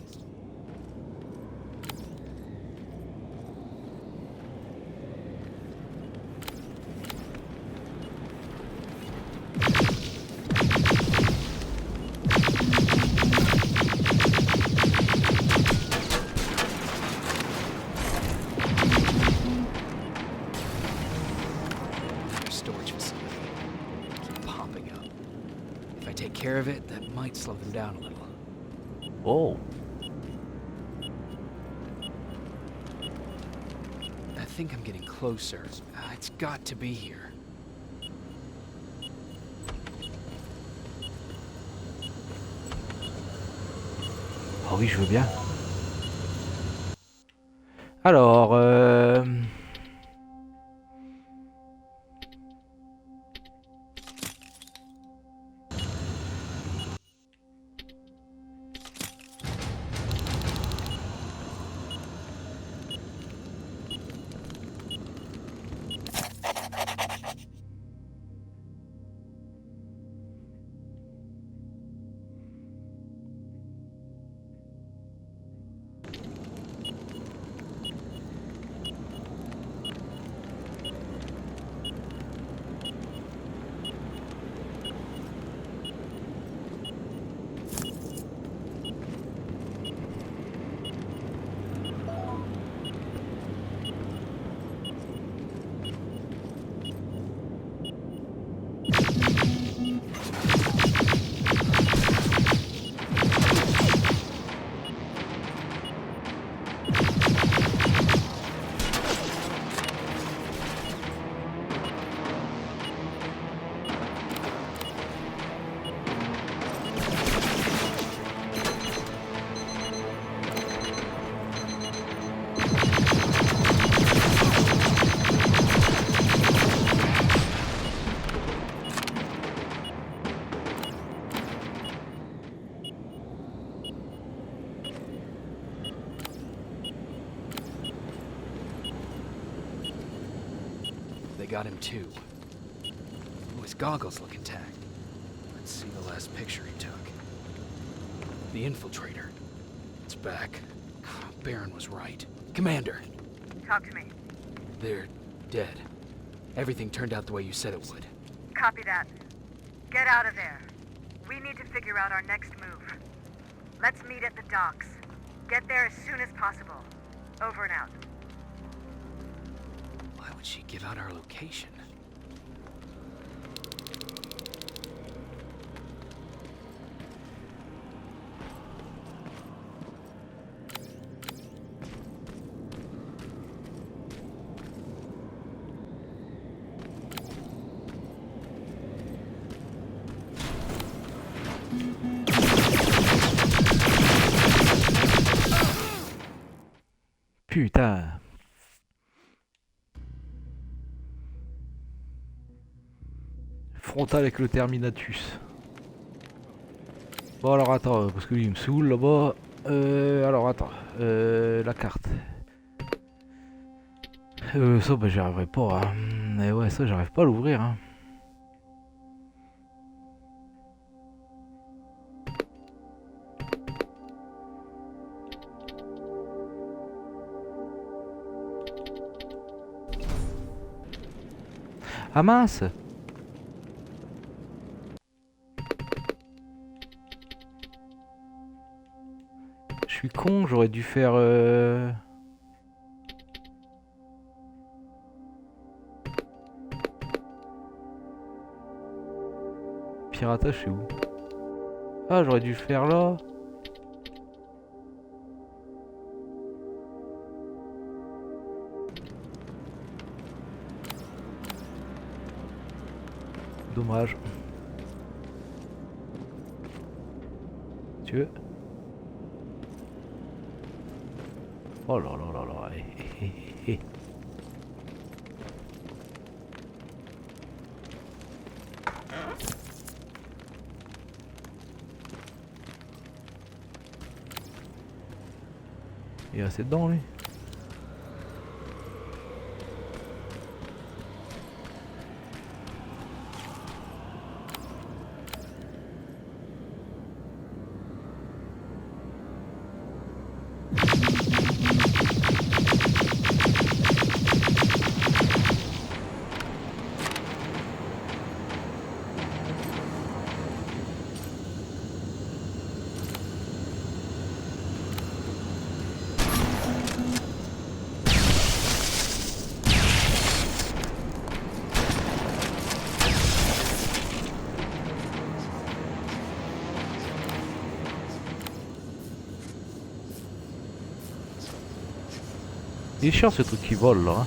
Care of it, that might slow them down a little. Oh. I think I'm getting closer. It's got to be here. Oh oui, je veux bien. Alors, They got him too. Oh, his goggles look intact. Let's see the last picture he took. The infiltrator. It's back. Baron was right. Commander! Talk to me. They're dead. Everything turned out the way you said it would. Copy that. Get out of there. We need to figure out our next move. Let's meet at the docks. Get there as soon as possible. Over and out. Why would she give out our location? putain. Frontal avec le Terminatus. Bon alors attends, parce que lui il me saoule là-bas. Alors attends, la carte. Ça bah j'y arriverai pas. Hein. Mais ouais, ça j'arrive pas à l'ouvrir. Hein. Ah mince! Je suis con, j'aurais dû faire... Piratage, c'est où? Ah, j'aurais dû le faire là. Dommage. Tu veux? Oh là là là là. Il est assez dedans lui. Il est chiant ce truc qui vole là. Hein.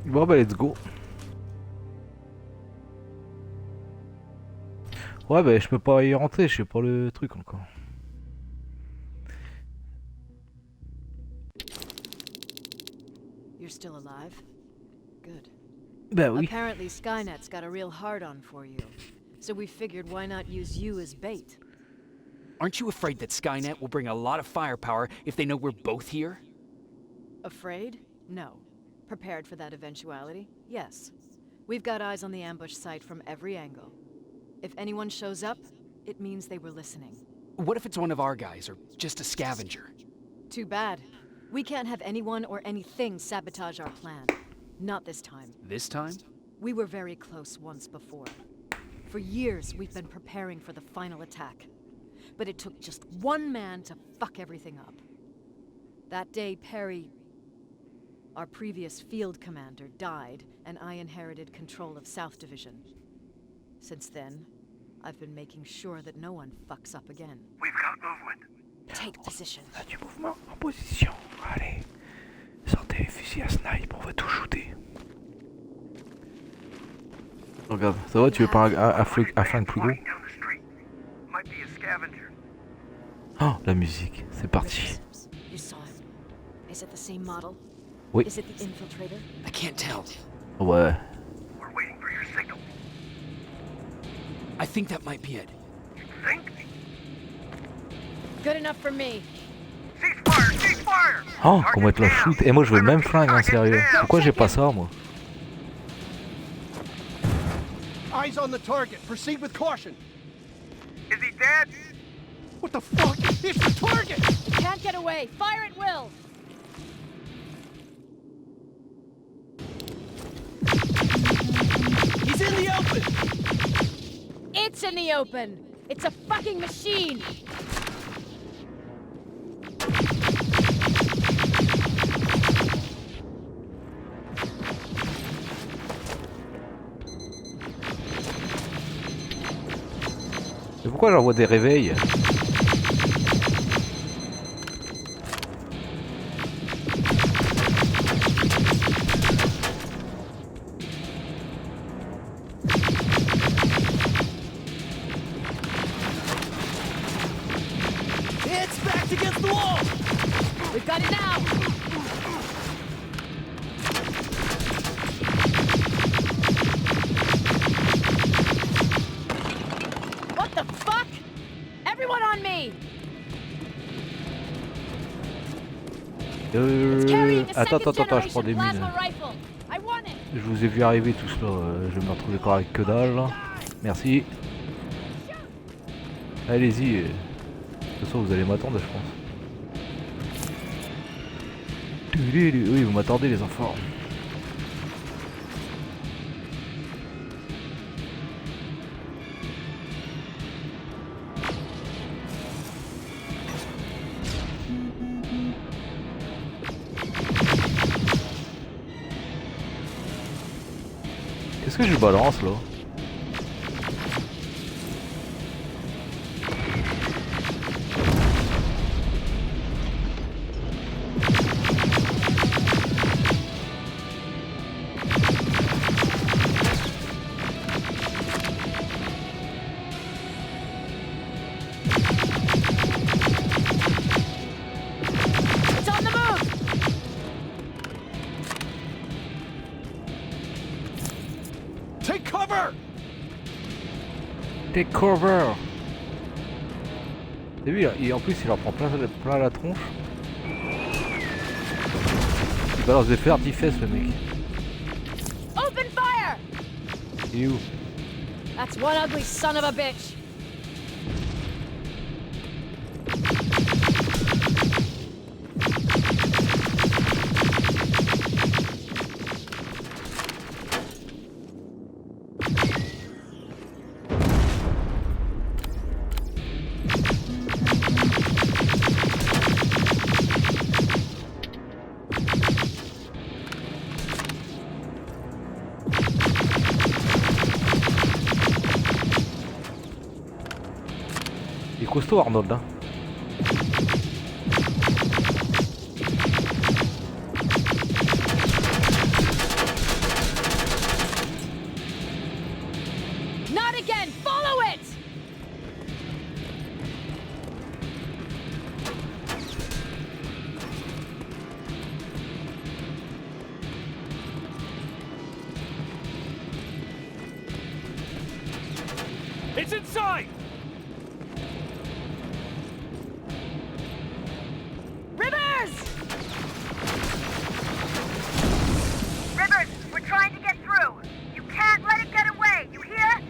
Bon bah let's go. Ouais bah je peux pas y rentrer, je sais pas le truc encore. You're still alive? Good. Bah oui. Apparently Skynet's got a real hard-on for you. So we figured why not use you as bait? Aren't you afraid that Skynet will bring a lot of firepower if they know we're both here? Afraid? No. Prepared for that eventuality? Yes. We've got eyes on the ambush site from every angle. If anyone shows up, it means they were listening. What if it's one of our guys, or just a scavenger? Too bad. We can't have anyone or anything sabotage our plan. Not this time. This time? We were very close once before. For years, we've been preparing for the final attack. But it took just one man to fuck everything up. That day, Perry, our previous field commander, died, and I inherited control of South Division. Since then, I've been making sure that no one fucks up again. We've got movement. Take position. On a du mouvement en position. Allez. Sortez les fusils à snipe, on va tout shooter. Regarde, ça va, tu veux pas un flingue plus gros? Oh, la musique, c'est parti. You saw him. Is it the same model? Oui. Is it the infiltrator? I can't tell. Ouais. We're waiting for your signal. I think that might be it. Think? Good enough for me. Ceasefire! Ceasefire! Oh, comment être la shoot. Et moi je veux le même flingue, hein, sérieux. Pourquoi j'ai pas ça, moi? Eyes on the target. Proceed with caution. Is he dead? What the fuck? It's the target! Can't get away. Fire at will. He's in the open! It's in the open. It's a fucking machine. Mais pourquoi j'envoie des réveils? It's backed against the wall! We've got it now. What the fuck? Everyone on me! Attends, je prends des mines. Je vous ai vu arriver tous là, je vais me retrouver encore avec que dalle. Merci. Allez-y. De toute façon, vous allez m'attendre, je pense. Oui, vous m'attendez, les enfants. Qu'est-ce que je balance là? It's on the move! Take cover! Take cover! T'as vu, et en plus il leur prend plein la tronche. Il balance des feux d'artifice le mec. Open fire! Il est où? That's one ugly son of a bitch. Il est costaud Arnold hein. It's inside! Rivers! Rivers, we're trying to get through. You can't let it get away, you hear?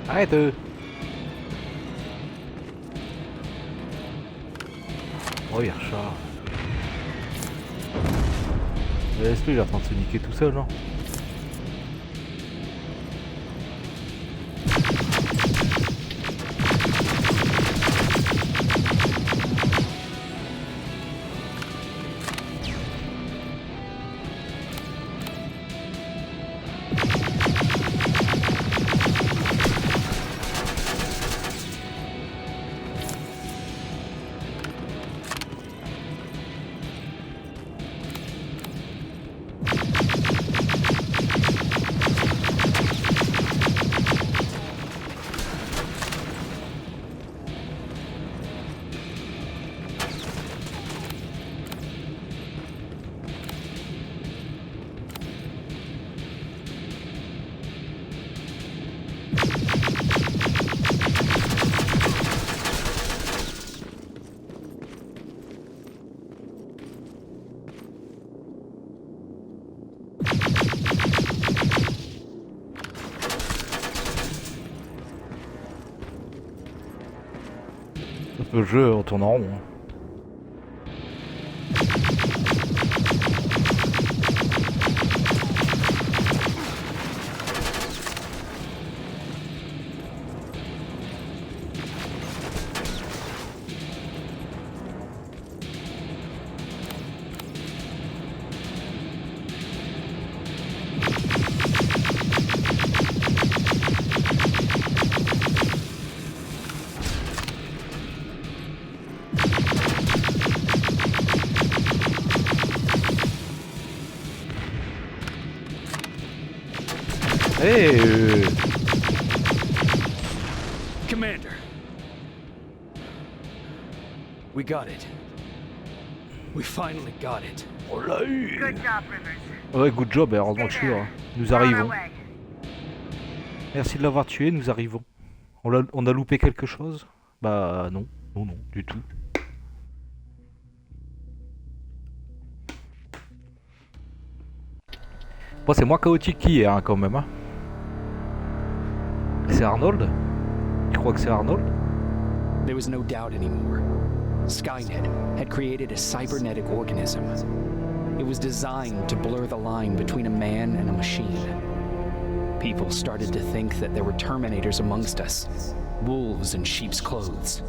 Arrête. Oh, il recharge. Laisse-le, il est en train de se niquer tout seul, non? Le jeu on tourne en rond. Hey Commander. We got it. We finally got it. On l'a eu. Good job, Rivers. Ouais, good job, heureusement que je suis là. Nous We're on our arrivons. way. Merci de l'avoir tué, nous arrivons. On a loupé quelque chose? Bah non, non, non, du tout. Bon, c'est moins chaotique qu'hier hein, quand même. Hein. C'est Arnold? Tu crois que c'est Arnold? There was no doubt anymore. Skynet had created a cybernetic organism. It was designed to blur the line between a man and a machine. People started to think that there were Terminators amongst us, wolves in sheep's clothes.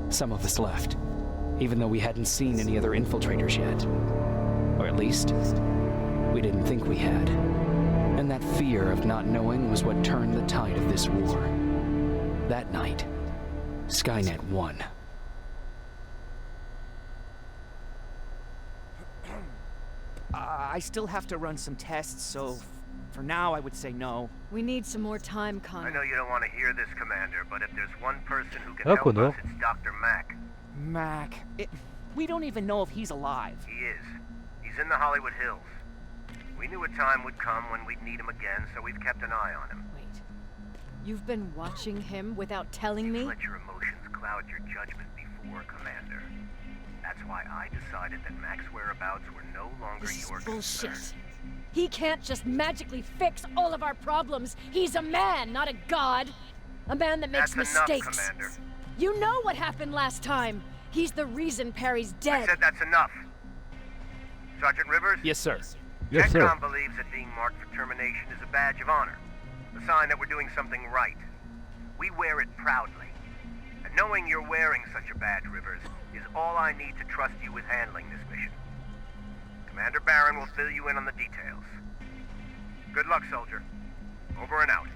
Some of us left, even though we hadn't seen any other infiltrators yet. Or at least, we didn't think we had. And that fear of not knowing was what turned the tide of this war. That night, Skynet won. I still have to run some tests, so for now I would say no. We need some more time, Connor. I know you don't want to hear this, Commander, but if there's one person who can Ah, help Connor. us, it's Dr. Mack. Mac, we don't even know if he's alive. He is. He's in the Hollywood Hills. We knew a time would come when we'd need him again, so we've kept an eye on him. Wait. You've been watching him without telling me? Let your emotions cloud your judgment before, Commander. That's why I decided that Mack's whereabouts were no longer This is your bullshit. concern. He can't just magically fix all of our problems. He's a man, not a god. A man that makes That's mistakes. enough, Commander. You know what happened last time. He's the reason Perry's dead. I said that's enough. Sergeant Rivers? Yes, sir. Yes, sir. TechCom believes that being marked for termination is a badge of honor, a sign that we're doing something right. We wear it proudly. And knowing you're wearing such a badge, Rivers, is all I need to trust you with handling this mission. Commander Barron will fill you in on the details. Good luck, soldier. Over and out.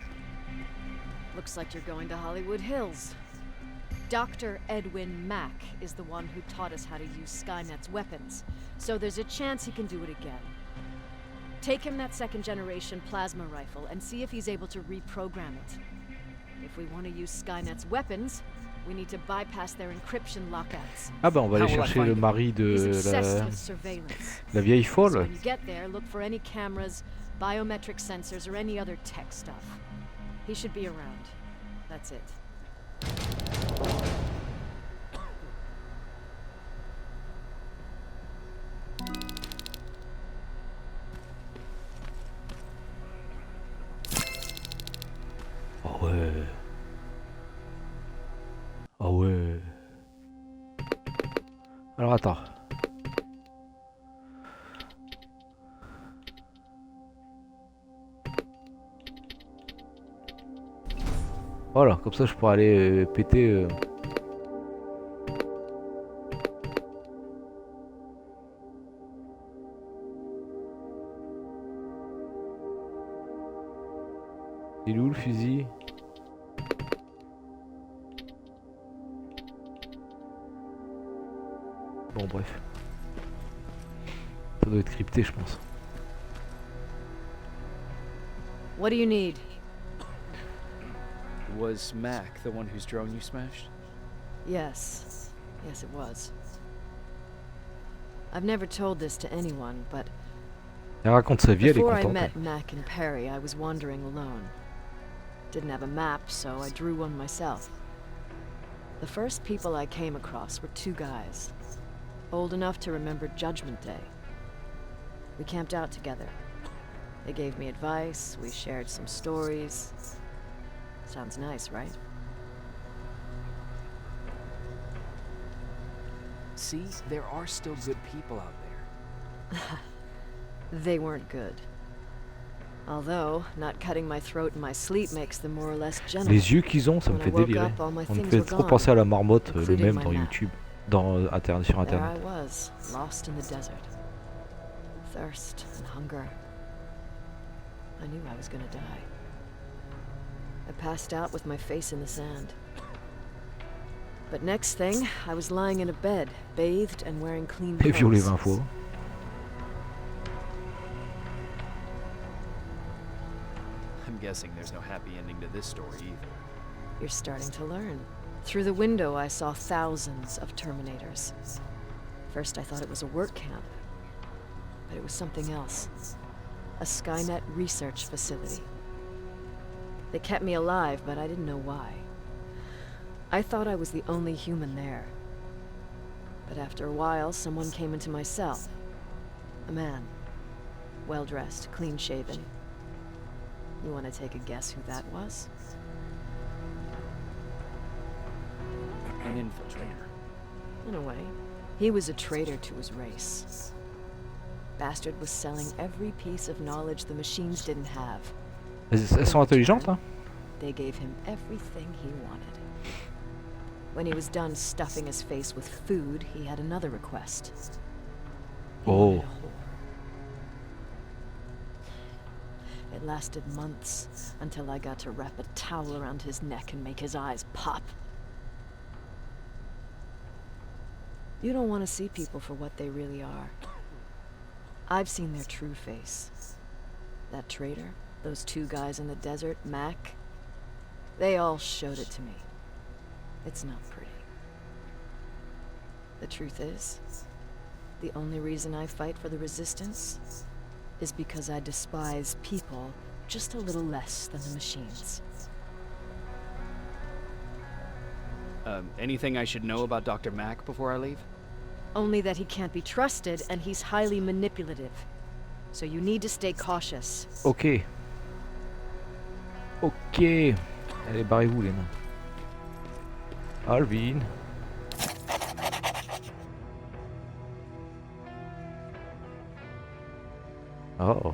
Looks like you're going to Hollywood Hills. Dr. Edwin Mack is the one who taught us how to use Skynet's weapons, so there's a chance he can do it again. Take him that second-generation plasma rifle and see if he's able to reprogram it. If we want to use Skynet's weapons, We need to bypass their encryption lockouts. Ah bah on va aller How will I chercher find le him? mari He's de obsessed with surveillance. la vieille So folle. when you get there, look for any cameras, biometric sensors, or any other tech stuff. He should be around. That's it. Ah ouais. Ah ouais. Alors attends. Voilà, comme ça je pourrais aller péter. Il est où le fusil? Bon bref. Ça doit être crypté je pense. What do you need? Was Mac the one whose drone you smashed? Yes. Yes, it was. I've never told this to anyone, but Elle raconte sa vie, elle est before I contente. met Mac and Perry, I was wandering alone. Didn't have a map, so I drew one myself. The first people I came across were two guys, old enough to remember Judgment Day. We camped out together. They gave me advice, we shared some stories. Sounds nice, right? See, there are still good people out there. They weren't good. Although, not cutting my throat in my sleep makes them more or less gentle. Les yeux qu'ils ont, ça me When I fait woke délirer. up, all my On me things fait were trop gone, penser à la marmotte, le including même my dans map. YouTube, sur There I internet. was, lost in the desert. Thirst and hunger. I knew I was gonna die. I passed out with my face in the sand. But next thing, I was lying in a bed, bathed and wearing clean Et violé clothes. 20 fois. I'm guessing there's no happy ending to this story either. You're starting to learn. Through the window, I saw thousands of Terminators. First, I thought it was a work camp, but it was something else. A Skynet research facility. They kept me alive, but I didn't know why. I thought I was the only human there. But after a while, someone came into my cell. A man. Well-dressed, clean-shaven. You want to take a guess who that was? An infiltrator. In a way. He was a traitor to his race. Bastard was selling every piece of knowledge the machines didn't have. Elles sont intelligentes, hein? They gave him everything he wanted. When he was done stuffing his face with food, he had another request. He wanted a whore. It lasted months, until I got to wrap a towel around his neck and make his eyes pop. You don't want to see people for what they really are. I've seen their true face. That traitor, those two guys in the desert, Mac, they all showed it to me. It's not pretty. The truth is, the only reason I fight for the Resistance is because I despise people just a little less than the machines. Anything I should know about Dr. Mac before I leave? Only that he can't be trusted and he's highly manipulative. So you need to stay cautious. Ok. Ok. Allez, barrez-vous les nains. Alvin. Oh.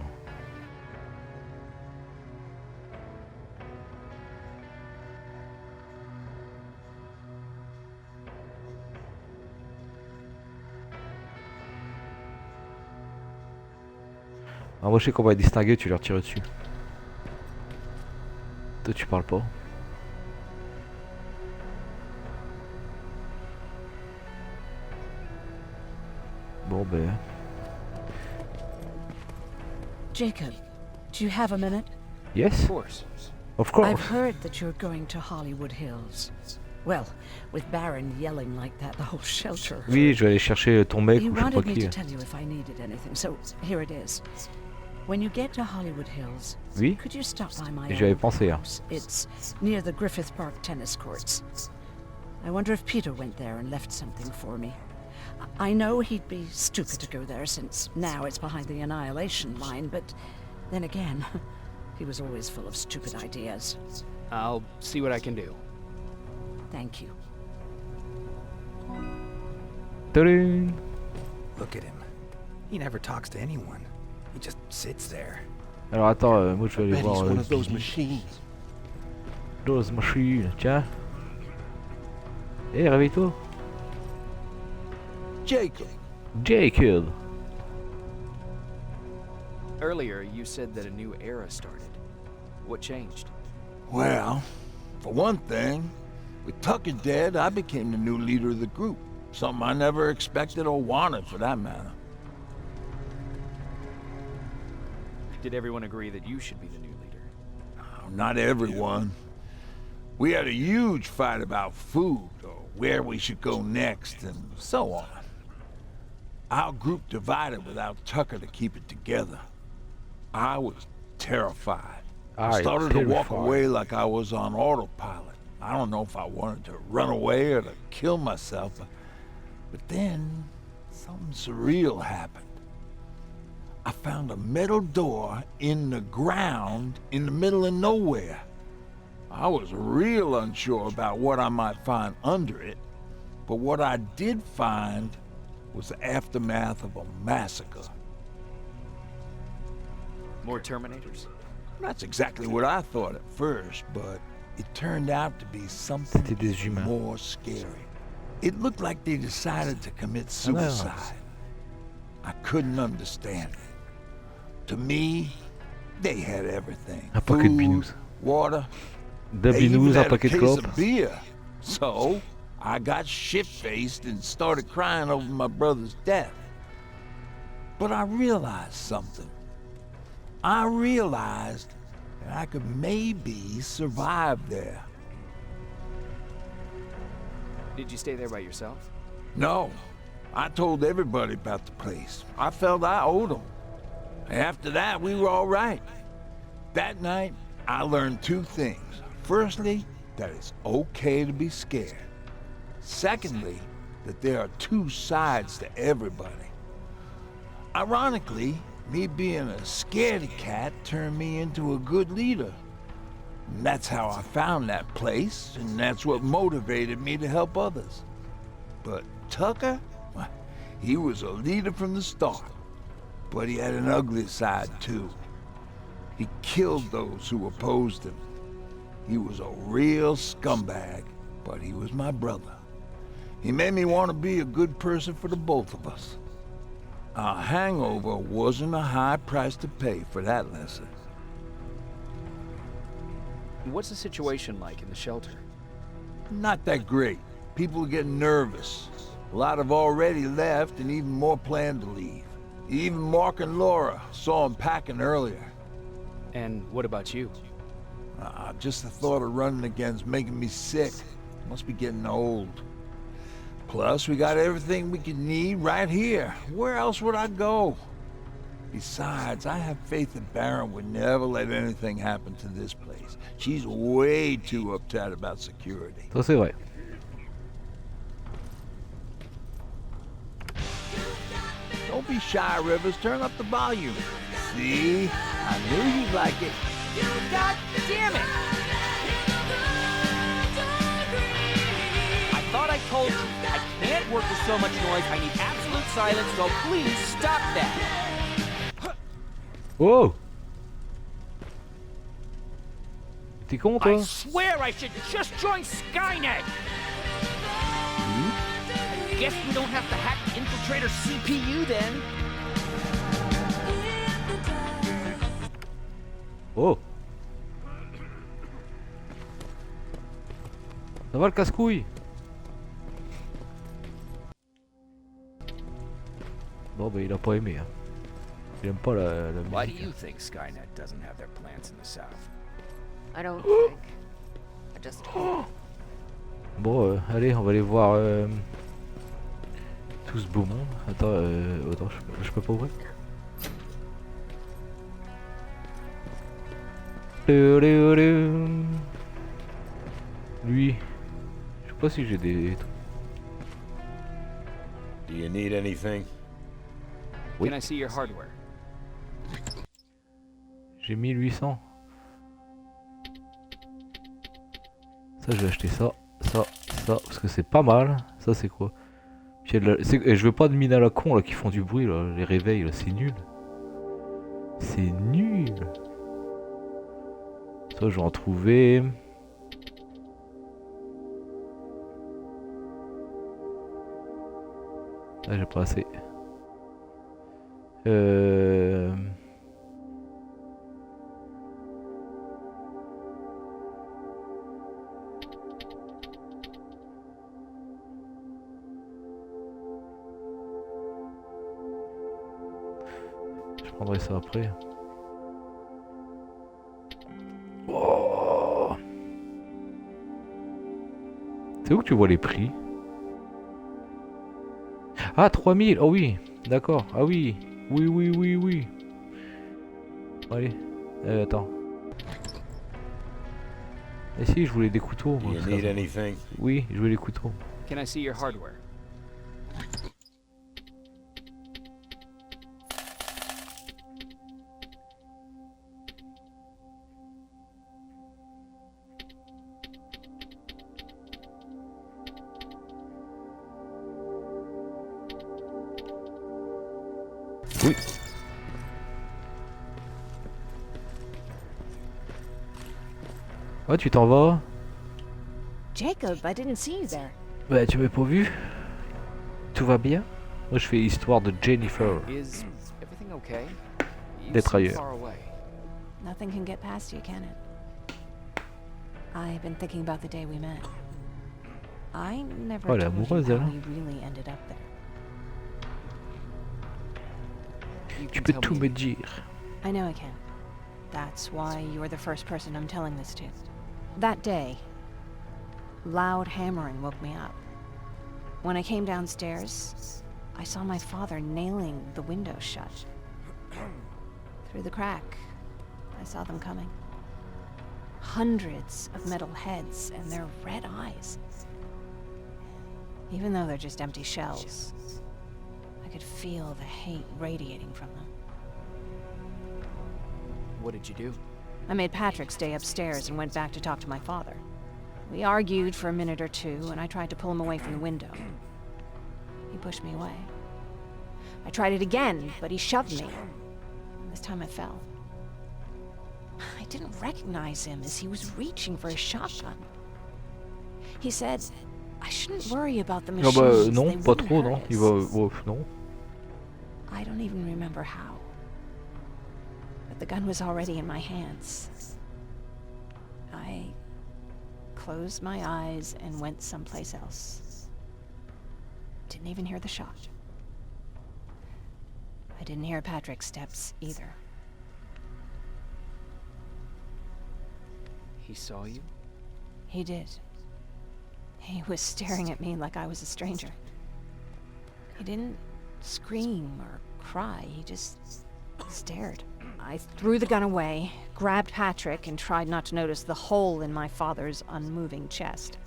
Ah, moi je sais qu'on va être distingué, tu leur tires dessus. Toi tu parles pas. Bon ben. Jacob, do you have a minute? Yes? Of course. Of course. I've heard that you're going to Hollywood Hills. Well, with Baron yelling like that, the whole shelter. Oui, je vais aller chercher ton mec He ou je sais pas wanted me qui. to tell you if I needed anything, so here it is. When you get to Hollywood Hills, Oui. could you stop by my J'y avais old pensé. Hein. house? It's near the Griffith Park tennis courts. I wonder if Peter went there and left something for me. I know he'd be stupid to go there since now it's behind the Annihilation line, but then again, he was always full of stupid ideas. I'll see what I can do. Thank you. Tadam! Look at him. He never talks to anyone. He just sits there. Alors attends, moi je vais aller Bet he's voir one of those Billy. machines. Those machines, tiens. Eh, réveille-toi. Jacob. Jacob. Earlier, you said that a new era started. What changed? Well, for one thing, with Tucker dead, I became the new leader of the group. Something I never expected or wanted, for that matter. Did everyone agree that you should be the new leader? Not everyone. We had a huge fight about food, or where we should go next, and so on. Our group divided without Tucker to keep it together. I was terrified. I started to walk away like I was on autopilot. I don't know if I wanted to run away or to kill myself, but then something surreal happened. I found a metal door in the ground in the middle of nowhere. I was real unsure about what I might find under it, but what I did find was the aftermath of a massacre. More Terminators? That's exactly what I thought at first, but it turned out to be something more scary. It looked like they decided to commit suicide. I couldn't understand it. To me, they had everything. Un paquet de binous. Water. De They even binous, un had a paquet de case clopes. of beer. So, I got shit-faced and started crying over my brother's death. But I realized something. I realized that I could maybe survive there. Did you stay there by yourself? No. I told everybody about the place. I felt I owed them. After that, we were all right. That night, I learned two things. Firstly, that it's okay to be scared. Secondly, that there are two sides to everybody. Ironically, me being a scaredy cat turned me into a good leader. And that's how I found that place, and that's what motivated me to help others. But Tucker, well, he was a leader from the start. But he had an ugly side, too. He killed those who opposed him. He was a real scumbag, but he was my brother. He made me want to be a good person for the both of us. Our hangover wasn't a high price to pay for that lesson. What's the situation like in the shelter? Not that great. People are getting nervous. A lot have already left, and even more plan to leave. Even Mark and Laura saw him packing earlier. And what about you? Just the thought of running again's making me sick. Must be getting old. Plus, we got everything we could need right here. Where else would I go? Besides, I have faith that Baron would never let anything happen to this place. She's way too uptight about security. Ça c'est vrai. Don't be shy, Rivers. Turn up the volume. See? I knew you'd like it. God damn it! I thought I told you, I can't work with so much noise. I need absolute silence, so please stop that. Oh! T'es con, toi? I swear I should just join Skynet! I guess we don't have to hack the infiltrator CPU then. Oh! Ça va le casse-couille? Bon bah il a pas aimé hein. Il aime pas la Why do musique. you think Skynet doesn't have their plants in the south? I don't think. I just hope. Bon, allez, on va aller voir tout ce beau monde. Attends, je peux pas ouvrir. Lui, je sais pas si j'ai des... Do you need anything? Can I see your hardware? J'ai 1800. Ça, je vais acheter ça, parce que c'est pas mal. Ça, c'est quoi? Et je veux pas de mine à la con là qui font du bruit là, les réveils là, c'est nul. C'est nul. Ça, je vais en trouver. Là, j'ai pas assez. Je prendrai ça après. Oh. C'est où que tu vois les prix? Ah, 3000. Oh oui, d'accord. Ah oui. Oui. Allez, attends. Et si, je voulais des couteaux. Moi, oui, je voulais des couteaux. Can I see your hardware? Oui. Oh, tu t'en vas? Jacob, I didn't see you there. Bah, tu m'as pas vu? Tout va bien? Moi, je fais histoire de Jennifer. Is everything okay? You D'être seem ailleurs. far away. Nothing can get past you, can it? I've been thinking about the day we met. I never Oh, elle est told you amoureuse, how elle, hein. we really ended up there. You Tu can peux tell tout me. me dire. I know I can. That's why you're the first person I'm telling this to. That day, loud hammering woke me up. When I came downstairs, I saw my father nailing the window shut. Through the crack, I saw them coming. Hundreds of metal heads and their red eyes. Even though they're just empty shells, I could feel the hate radiating from them. What did you do? I made Patrick stay upstairs and went back to talk to my father. We argued for a minute or two, and I tried to pull him away from the window. He pushed me away. I tried it again, but he shoved me. This time I fell. I didn't recognize him as he was reaching for his shotgun. He said, I shouldn't worry about the Non, machines. bah, non, they pas wouldn't trop, hurt non. us. Il va. Non. I don't even remember how. But the gun was already in my hands. I closed my eyes and went someplace else. Didn't even hear the shot. I didn't hear Patrick's steps either. He saw you? He did. He was staring at me like I was a stranger. He didn't scream or cry, he just stared. I threw the gun away, grabbed Patrick, and tried not to notice the hole in my father's unmoving chest.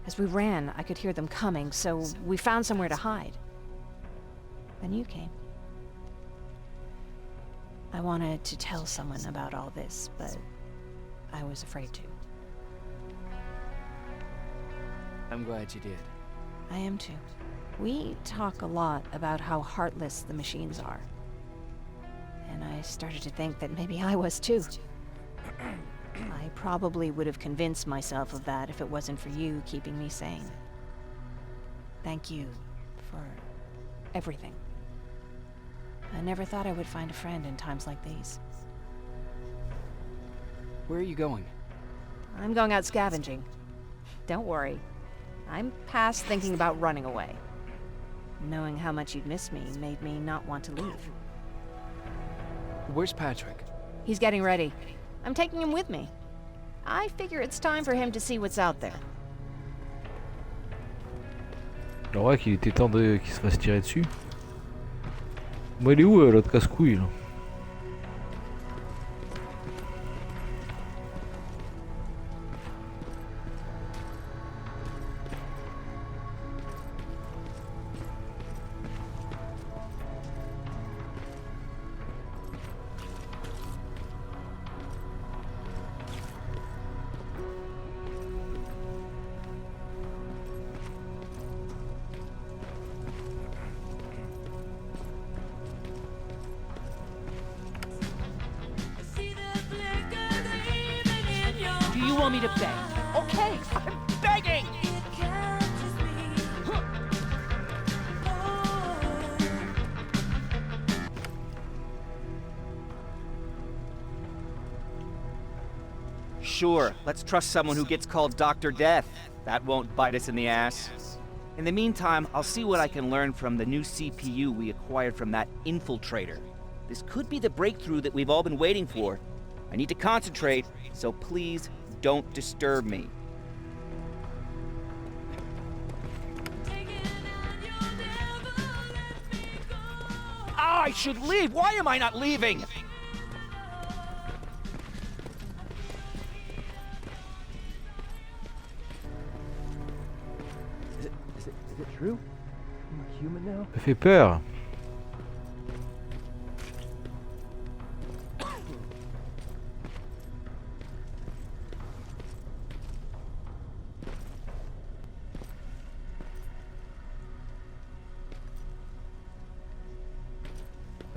As we ran, I could hear them coming, so we found somewhere to hide. Then you came. I wanted to tell someone about all this, but I was afraid to. I'm glad you did. I am too. We talk a lot about how heartless the machines are. And I started to think that maybe I was too. I probably would have convinced myself of that if it wasn't for you keeping me sane. Thank you for everything. I never thought I would find a friend in times like these. Where are you going? I'm going out scavenging. Don't worry. I'm past thinking about running away. Knowing how much you'd miss me made me not want to leave. Where's Patrick? He's getting ready. I'm taking him with me. I figure it's time for him to see what's out there. Alors ouais qu'il était temps de qu'il se fasse tirer dessus. Moi il est où l'autre casse-couille là? Do you want me to beg? Okay, I'm begging! Sure, let's trust someone who gets called Dr. Death. That won't bite us in the ass. In the meantime, I'll see what I can learn from the new CPU we acquired from that infiltrator. This could be the breakthrough that we've all been waiting for. I need to concentrate, so please don't disturb me. I should leave! Why am I not leaving? Is it true? I'm a human now? Ça fait peur.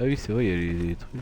Ah oui c'est vrai, il y a les trucs.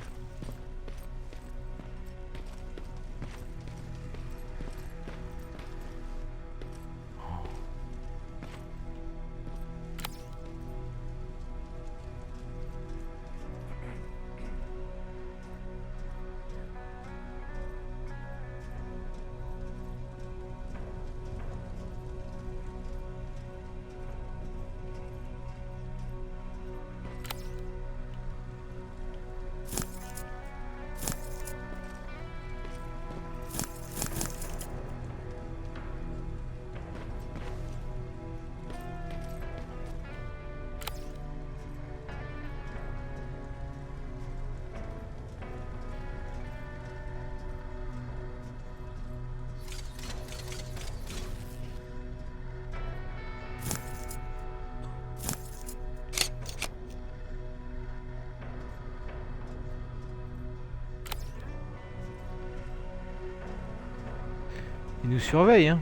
Ils nous surveillent, hein.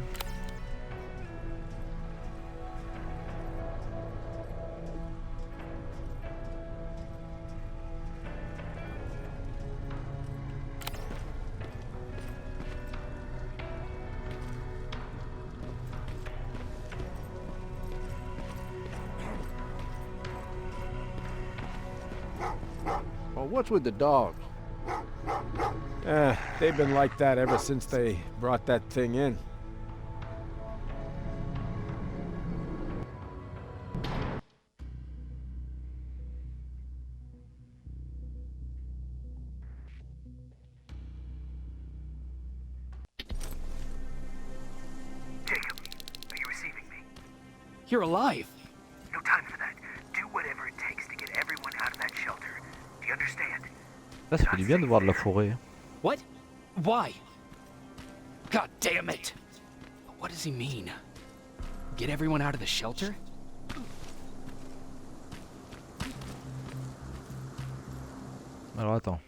Well, what's with the dogs? They've been like that ever since they brought that thing in. Jacob, are you receiving me? You're alive. No time for that. Do whatever it takes to get everyone out of that shelter. Do you understand? Là ça fait du bien de voir de la forêt. Hein. What? Why? God damn it! What does he mean? Get everyone out of the shelter? Alors attends.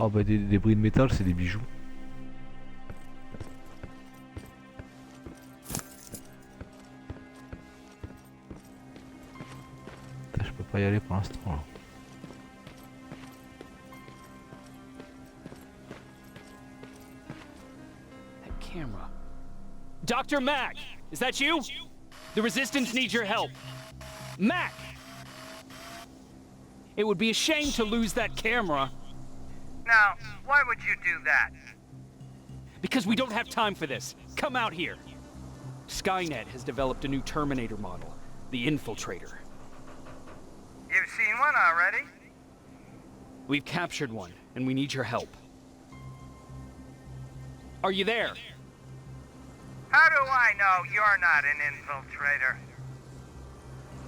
Oh bah des débris de métal, c'est des bijoux. Putain, je peux pas y aller pour l'instant là. That camera. Dr. Mack! Is that you? The Resistance needs your help. Mack! It would be a shame to lose that camera. Now, why would you do that? Because we don't have time for this. Come out here. Skynet has developed a new Terminator model, the Infiltrator. You've seen one already? We've captured one, and we need your help. Are you there? How do I know you're not an infiltrator?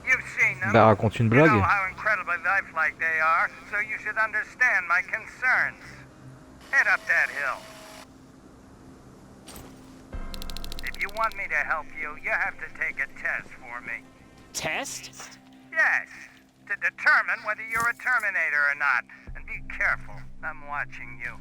You've seen them. Bah raconte une You blague. know how incredibly lifelike they are, so you should understand my concerns. Head up that hill. If you want me to help you, you have to take a test for me. Test? Yes, to determine whether you're a Terminator or not. And be careful, I'm watching you.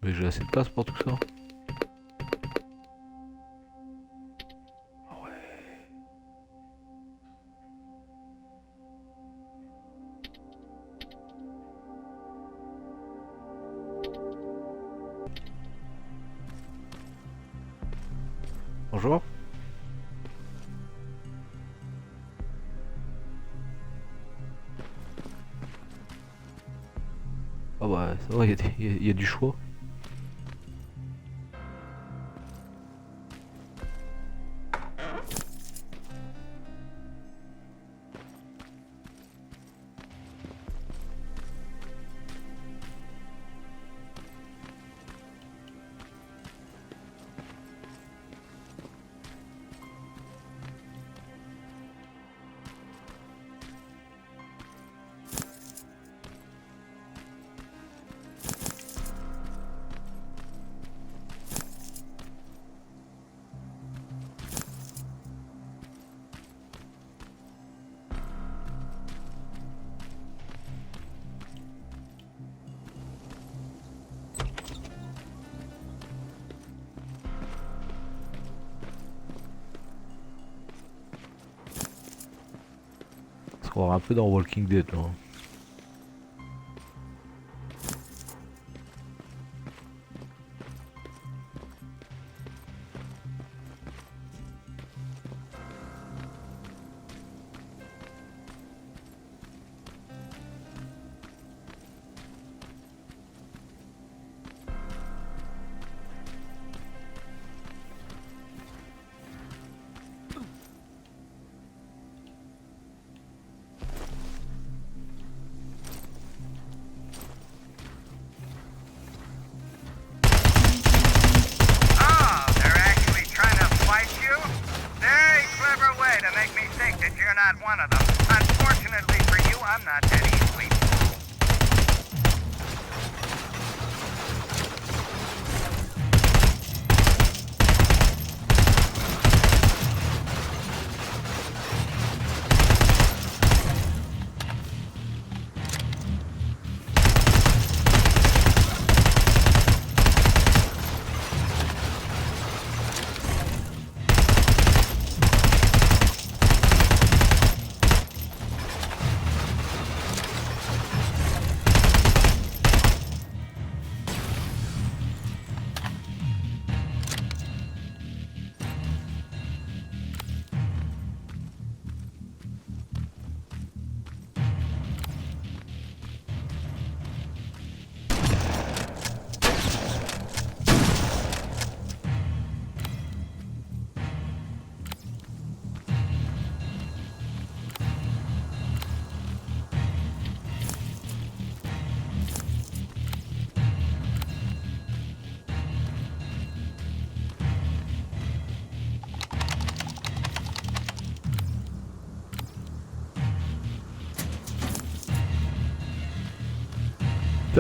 Mais j'ai assez de place pour tout ça. Ah ouais. Bonjour. Ah bah ça va, il y a du choix. On se croirait un peu dans Walking Dead là. One of them. Unfortunately for you, I'm not that easily.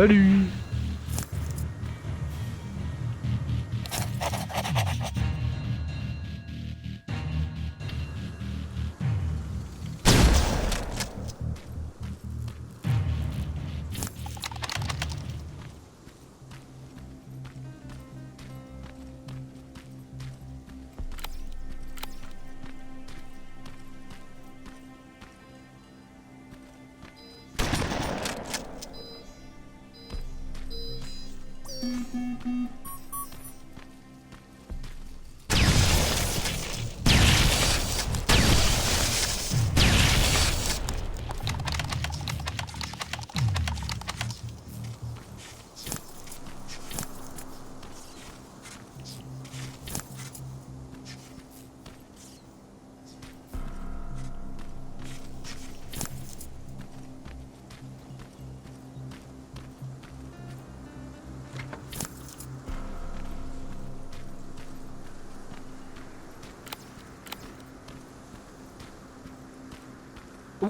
Salut.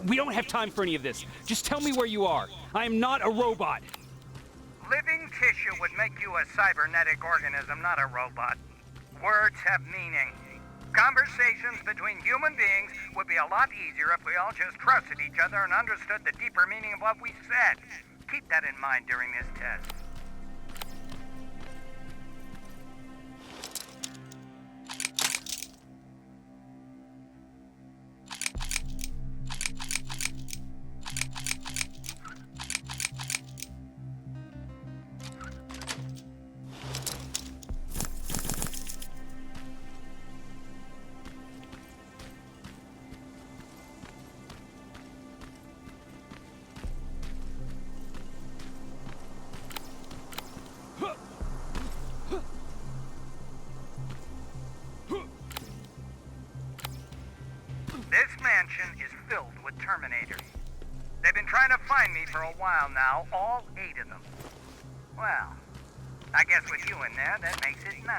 We don't have time for any of this. Just tell me where you are. I am not a robot. Living tissue would make you a cybernetic organism, not a robot. Words have meaning. Conversations between human beings would be a lot easier if we all just trusted each other and understood the deeper meaning of what we said. Keep that in mind during this test. This mansion is filled with Terminators. They've been trying to find me for a while now, all 8 of them. Well, I guess with you in there, that makes it 9.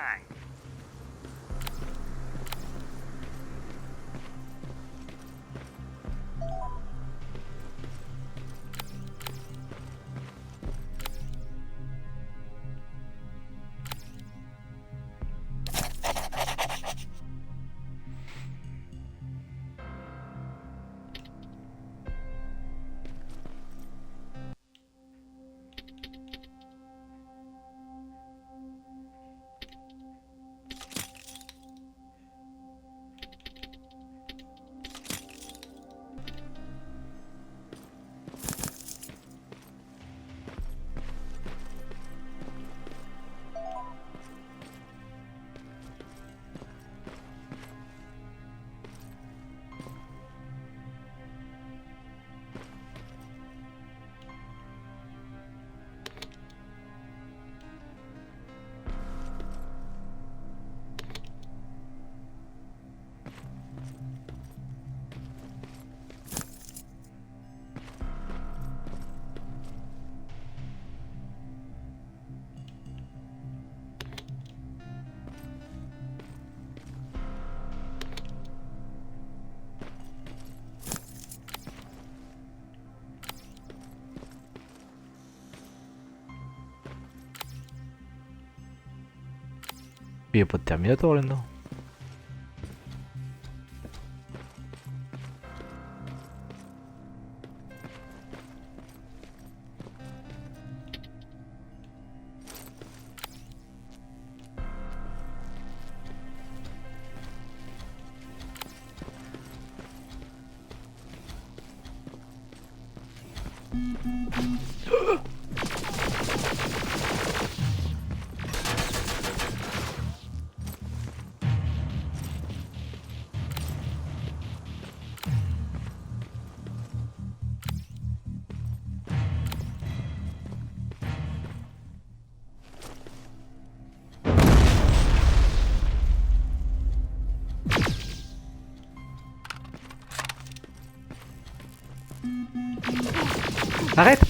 Il n'y a pas de Terminator là-dedans. Arrête!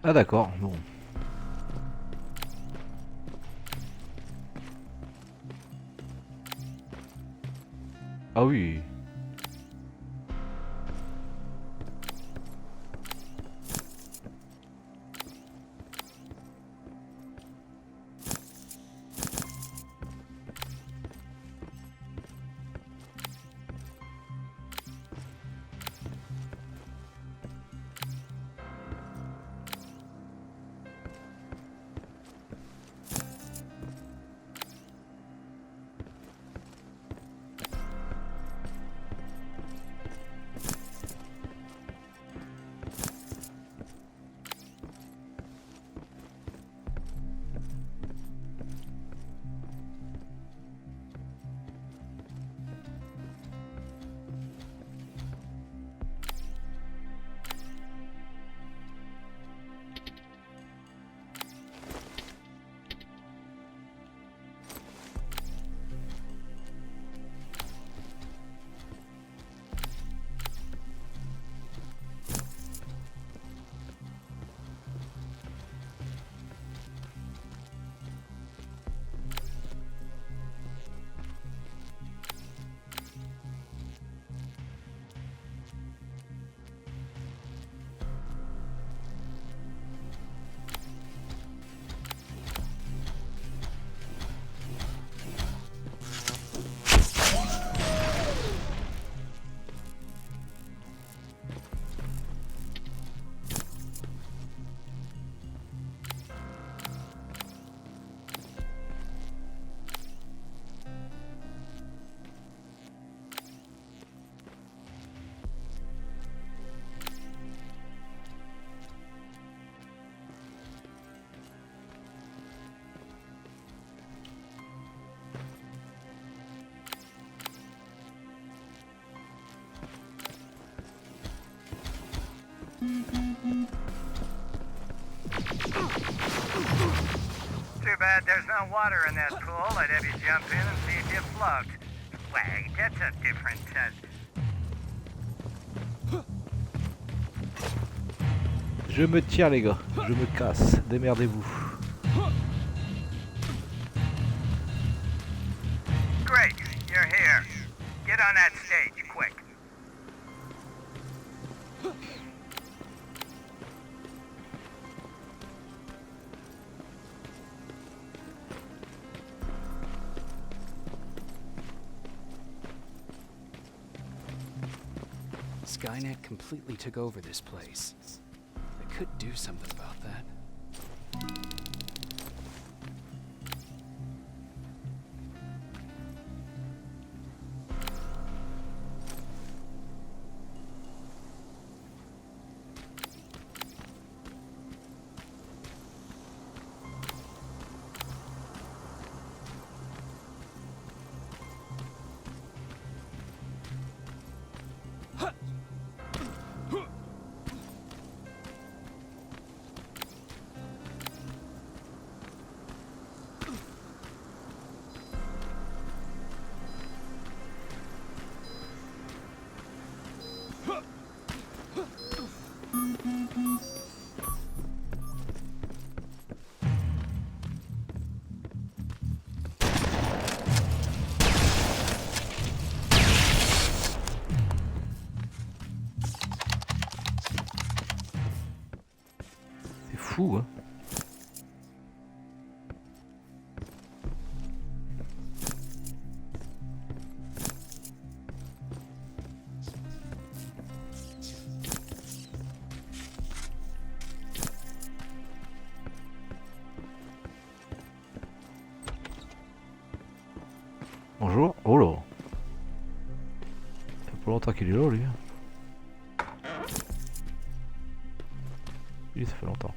Ah d'accord, bon. Ah oui. Too bad there's no water in that pool. I'd have you jump in and see if you float. Wait, that's a different Je me tire les gars, je me casse, démerdez-vous. Great, you're here. Get on that stage, quick. Skynet completely took over this place. I could do something about that. C'est fou, hein. Bonjour. Oh là. Ça fait pas longtemps qu'il est là, lui. Lui, ça fait longtemps.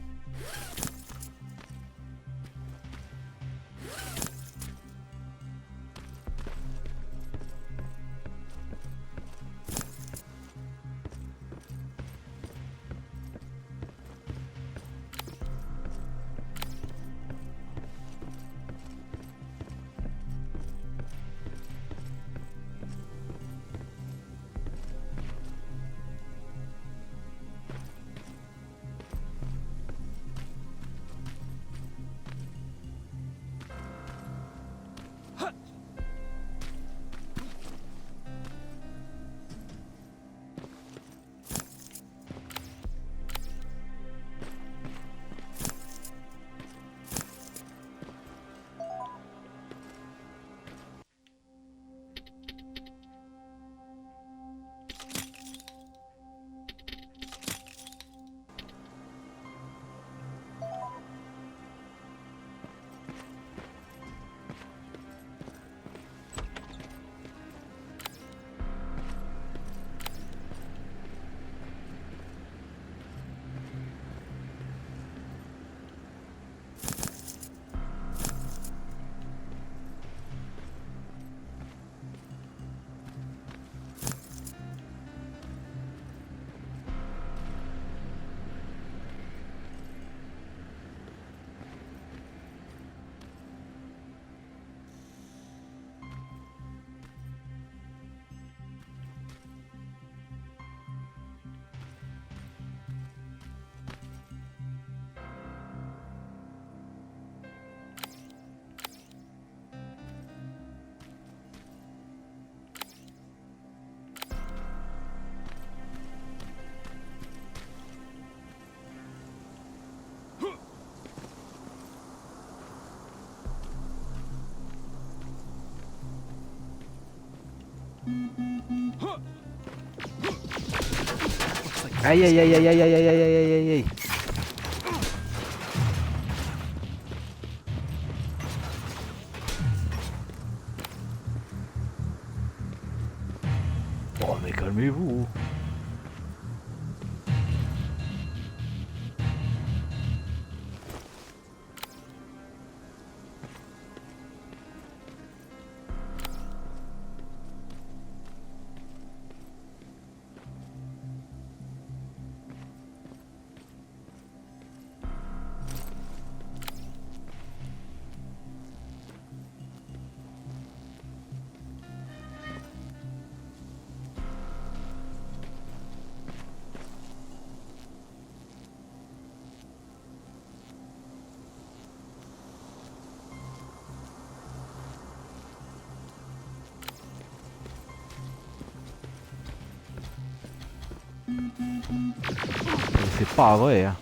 Aïe aïe aïe aïe aïe aïe aïe aïe aïe aïe aïe. Oh mais calmez-vous. C'est pas vrai hein.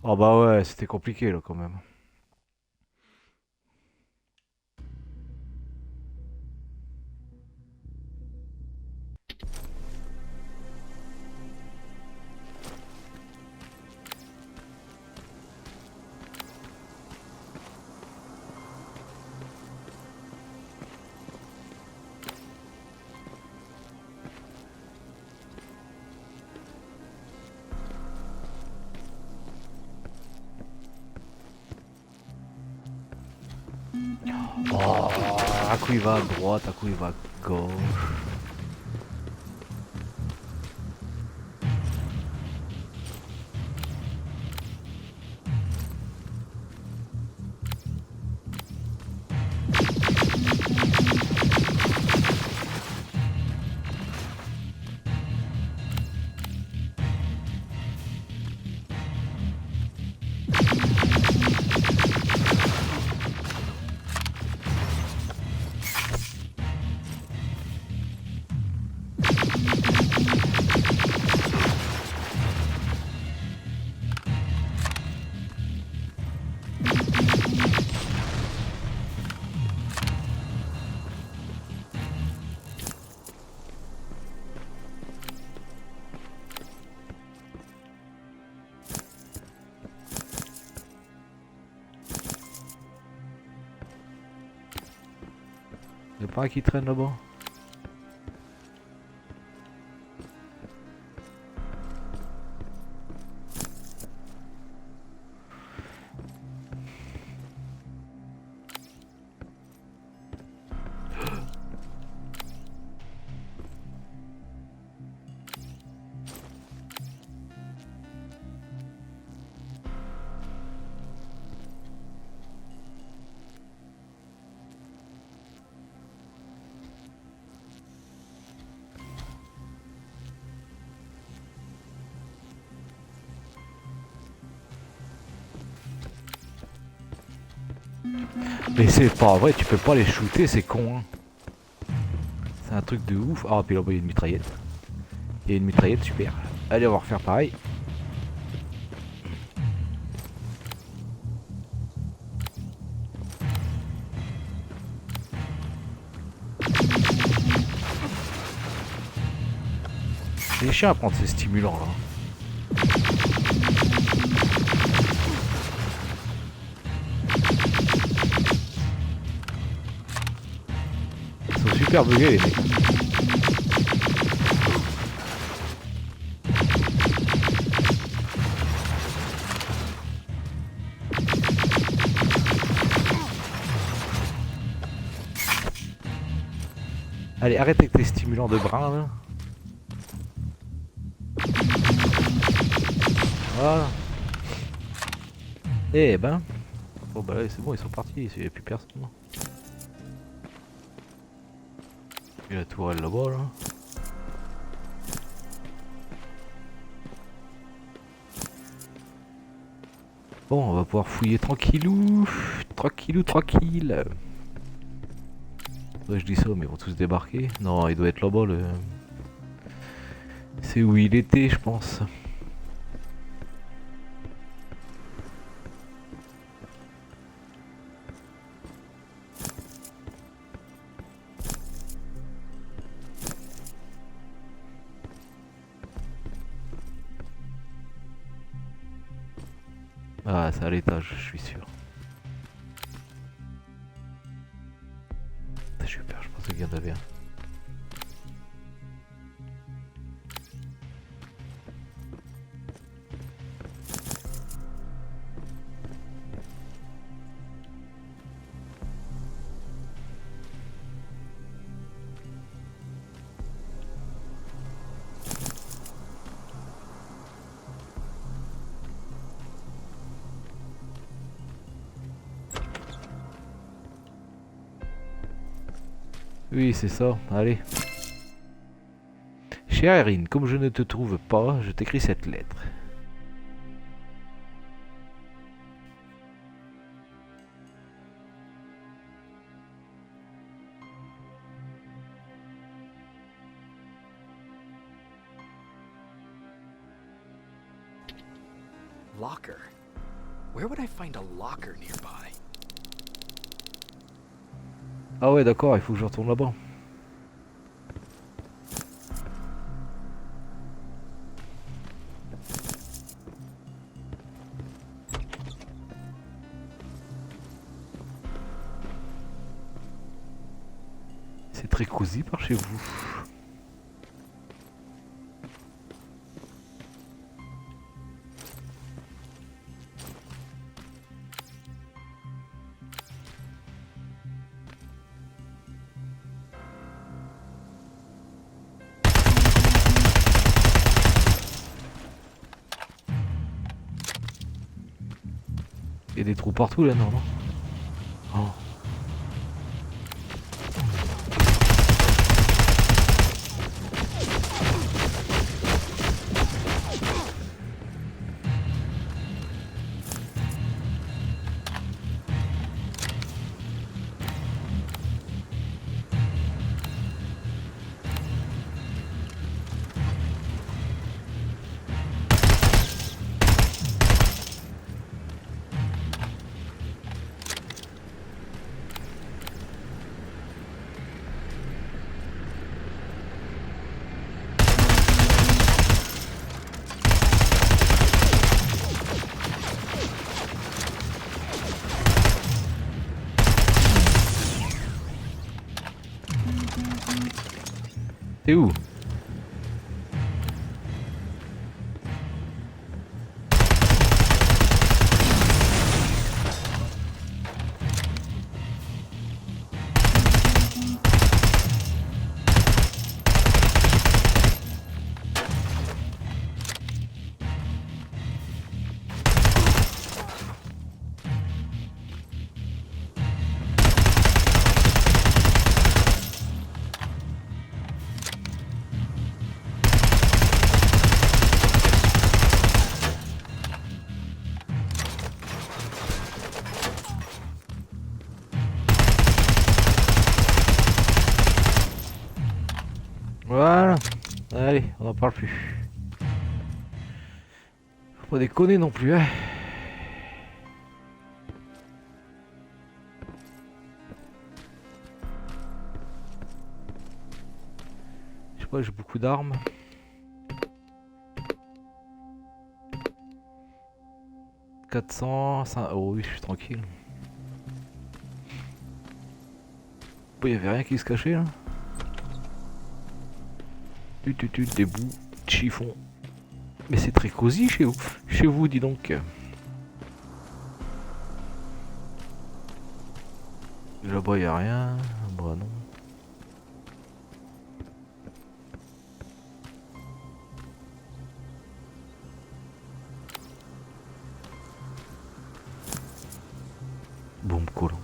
Oh bah ouais, c'était compliqué là quand même. Oh, un coup il va à droite, un coup il va à gauche. Y'a pas un qui traîne là-bas? Mais c'est pas vrai, tu peux pas les shooter, c'est con hein. C'est un truc de ouf. Ah puis là-bas il y a une mitraillette. Il y a une mitraillette, super. Allez on va refaire pareil. C'est chiant à prendre ces stimulants là. Ils sont super buggés les mecs. Allez, arrête avec tes stimulants de brin là. Voilà. Eh ben. Bon bah là c'est bon, ils sont partis, il n'y a plus personne. Et la tourelle là-bas là. Bon, on va pouvoir fouiller tranquillou. Tranquille. Ouais, je dis ça, mais ils vont tous débarquer. Non, il doit être là-bas le... C'est où il était, je pense. Ah, c'est à l'étage, je suis sûr. J'ai eu peur, je pensais qu'il y en avait un. Oui, c'est ça. Allez. Chère Erin, comme je ne te trouve pas, je t'écris cette lettre. Locker? Where would I find a locker nearby? Ah ouais, d'accord, il faut que je retourne là-bas. C'est très cosy par chez vous. Il y a des trous partout là, non? Oh. T'es où? Voilà. Allez, on n'en parle plus. Faut pas déconner non plus, hein. Je sais pas, j'ai beaucoup d'armes. Oh oui, je suis tranquille. Bon, il y avait rien qui se cachait là. Des bouts de chiffon. Mais c'est très cosy chez vous. Chez vous, dis donc. Là-bas, il n'y a rien. Bah non. Bombe collante.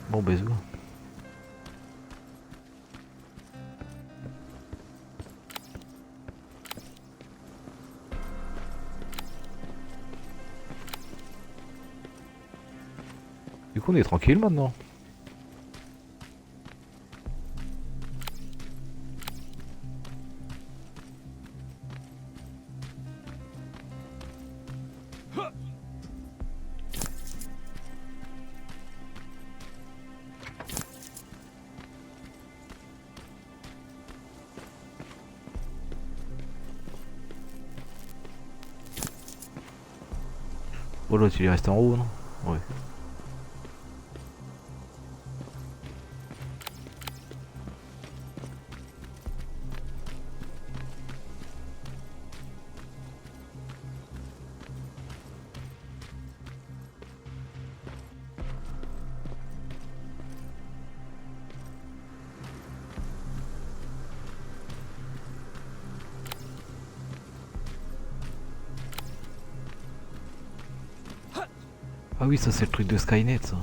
Bon bisous. Du coup on est tranquille maintenant. Oh l'autre il est resté en haut non? Ouais. Ah oui, ça c'est le truc de Skynet ça.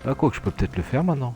Ah quoi que je peux peut-être le faire maintenant.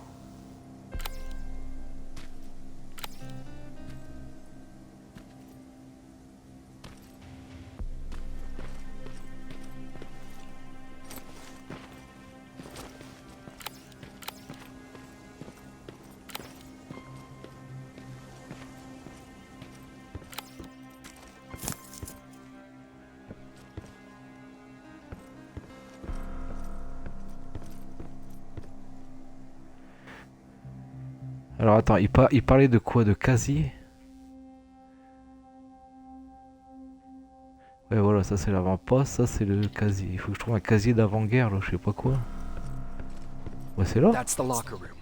Alors attends, il parlait de quoi? De casier? Ouais voilà, ça c'est l'avant-poste, ça c'est le casier. Il faut que je trouve un casier d'avant-guerre là, je sais pas quoi. Ouais c'est là. That's the locker room.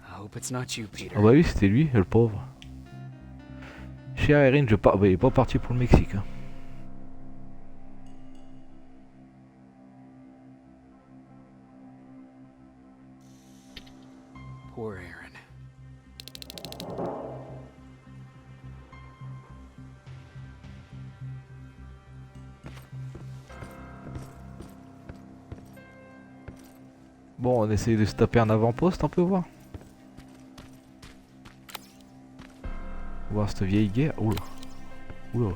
I hope it's not you, Peter. Ah bah oui, c'était lui, le pauvre. Cher Erin, je pars. Bah, il est pas parti pour le Mexique. Hein. Poor Aaron. Bon, on essaye de se taper un avant-poste, on peut voir. Voir cette vieille guerre. Oula. Oula.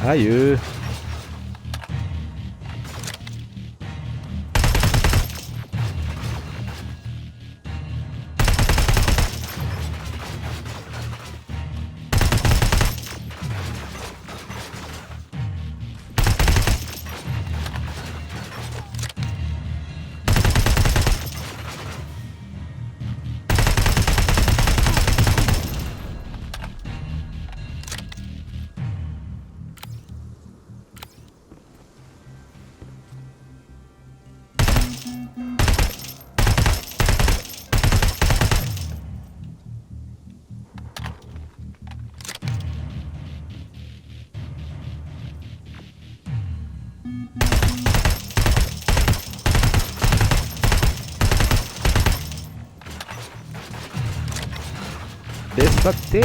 Aïe. Despacté.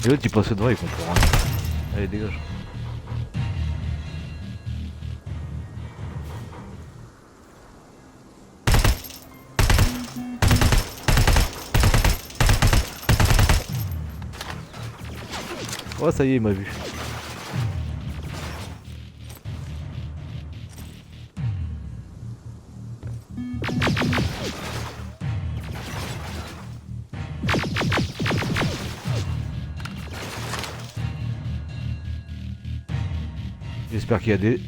Et l'autre il passe devant, il comprend rien. Allez dégage. Oh ça y est, il m'a vu. J'espère qu'il y a des...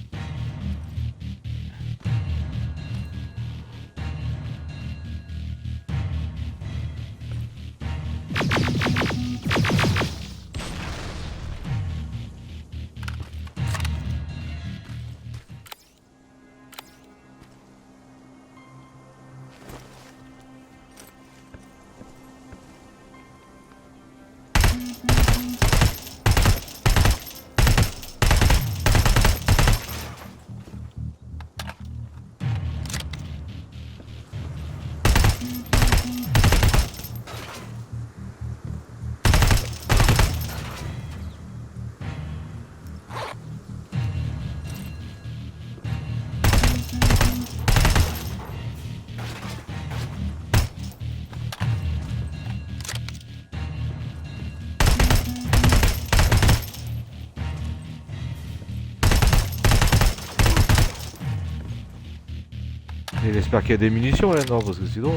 J'espère qu'il y a des munitions là-dedans, parce que sinon...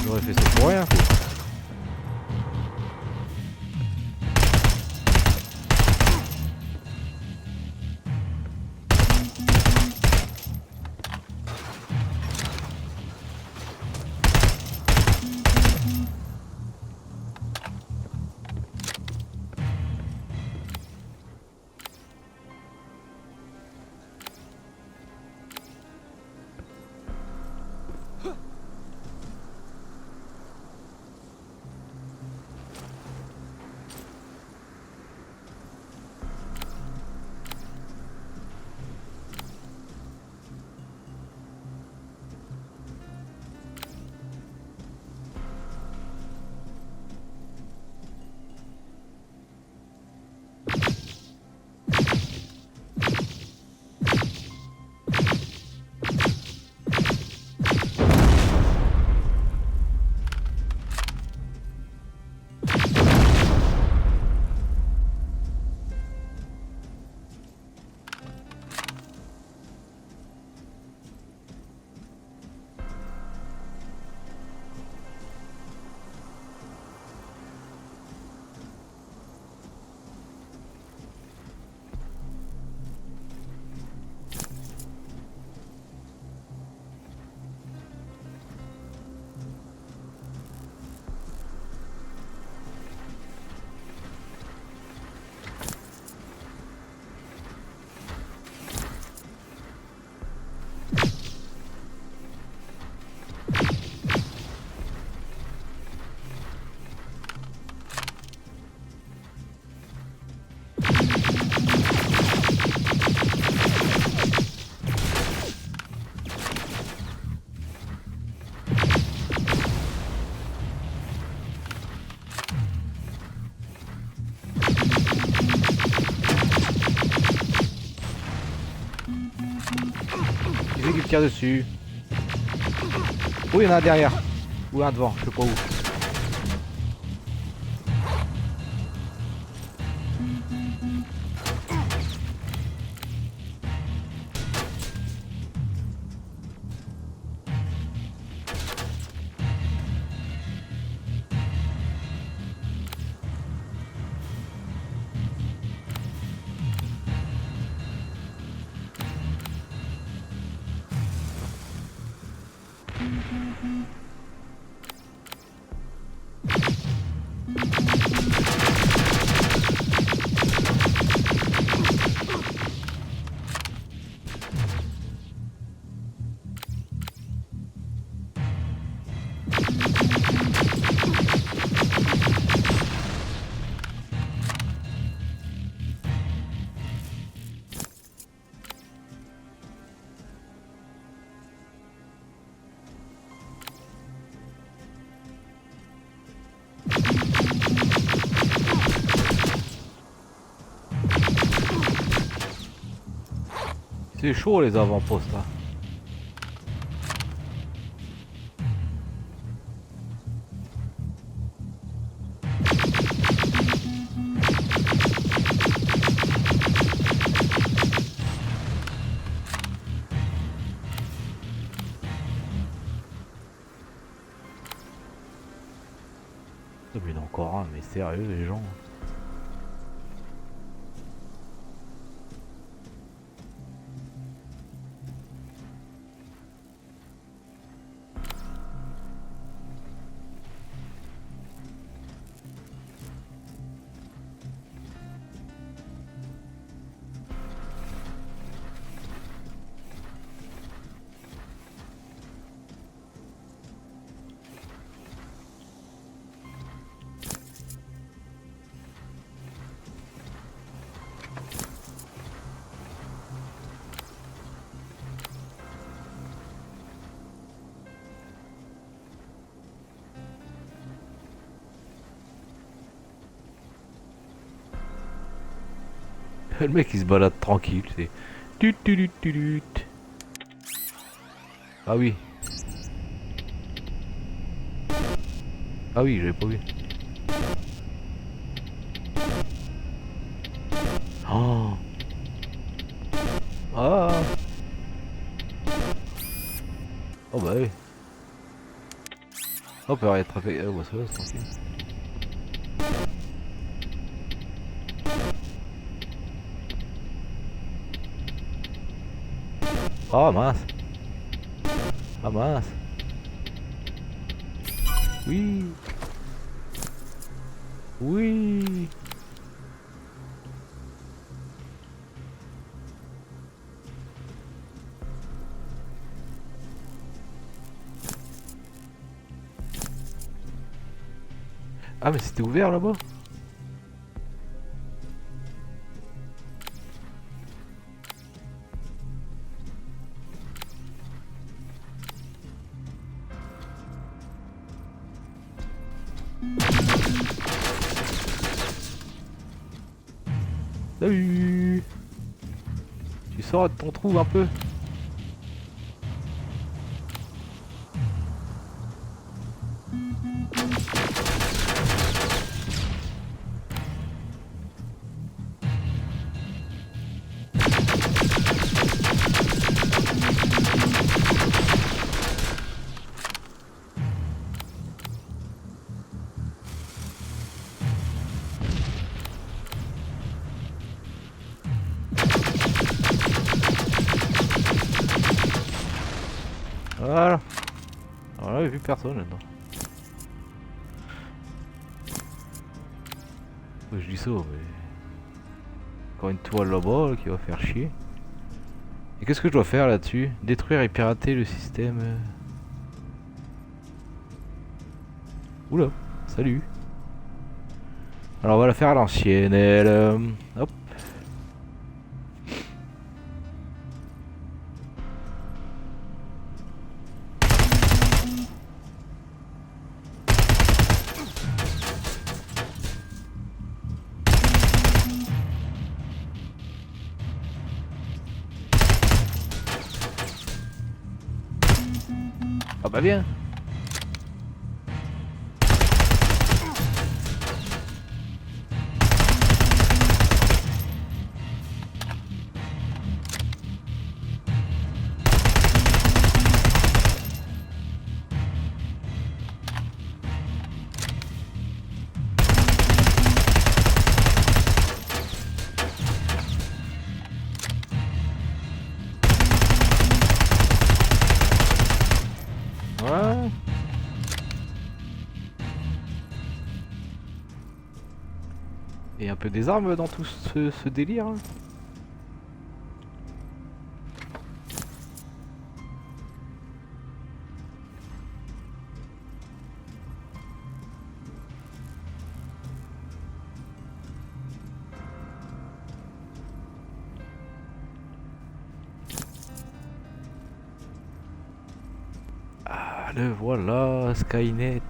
j'aurais fait ça pour rien, quoi. Qui tire dessus. Oh, il y en a un derrière. Ou un devant, je sais pas où. C'est chaud les avant-postes là. Il y en a encore un, mais sérieux les gens. Le mec il se balade tranquille, c'est... Ah oui. Ah oui, j'avais pas vu. Oh. Ah. On peut rattraper. Oh, bah ça va, c'est tranquille. Oh mince. Ah mince. Oui. Oui. Ah mais c'était ouvert là-bas. Salut. Tu sors de ton trou un peu. Voilà. Alors là, j'ai vu personne là-dedans. Je dis ça, mais... Encore une toile là-bas là, qui va faire chier. Et qu'est-ce que je dois faire là-dessus? Détruire et pirater le système. Oula, salut. Alors on va la faire à l'ancienne. Hop. Ah bah bien. Ouais. Et un peu des armes dans tout ce délire. Hein. Ah, le voilà, Skynet.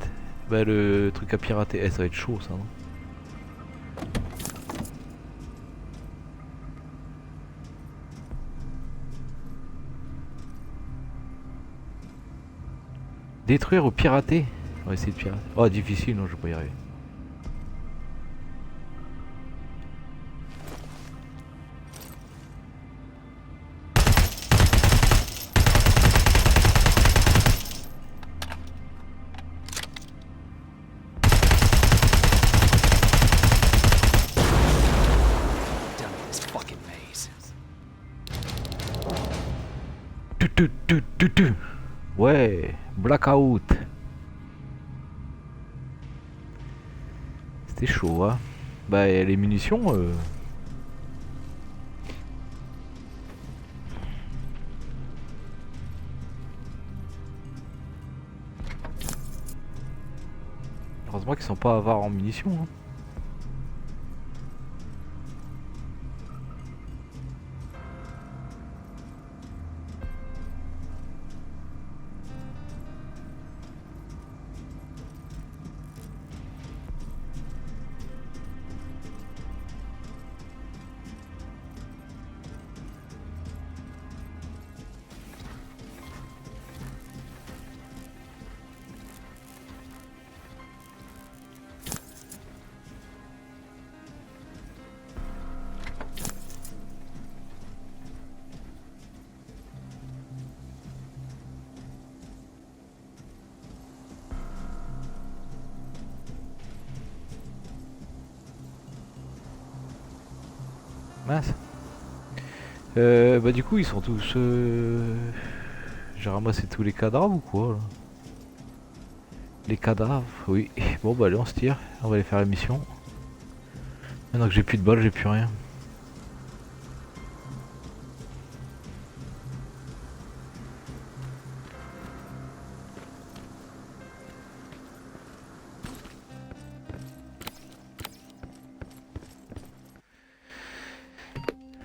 Bah le truc à pirater, ça va être chaud ça. Hein. Détruire ou pirater? On va essayer de pirater. Oh difficile, non je vais pas y arriver. Ouais, blackout. C'était chaud, hein. Bah, les munitions. Heureusement qu'ils sont pas avares en munitions. Hein. Mince. Bah du coup ils sont tous... J'ai ramassé tous les cadavres ou quoi là? Les cadavres, oui. Bon bah allez on se tire, on va aller faire la mission. Maintenant que j'ai plus de balles, j'ai plus rien.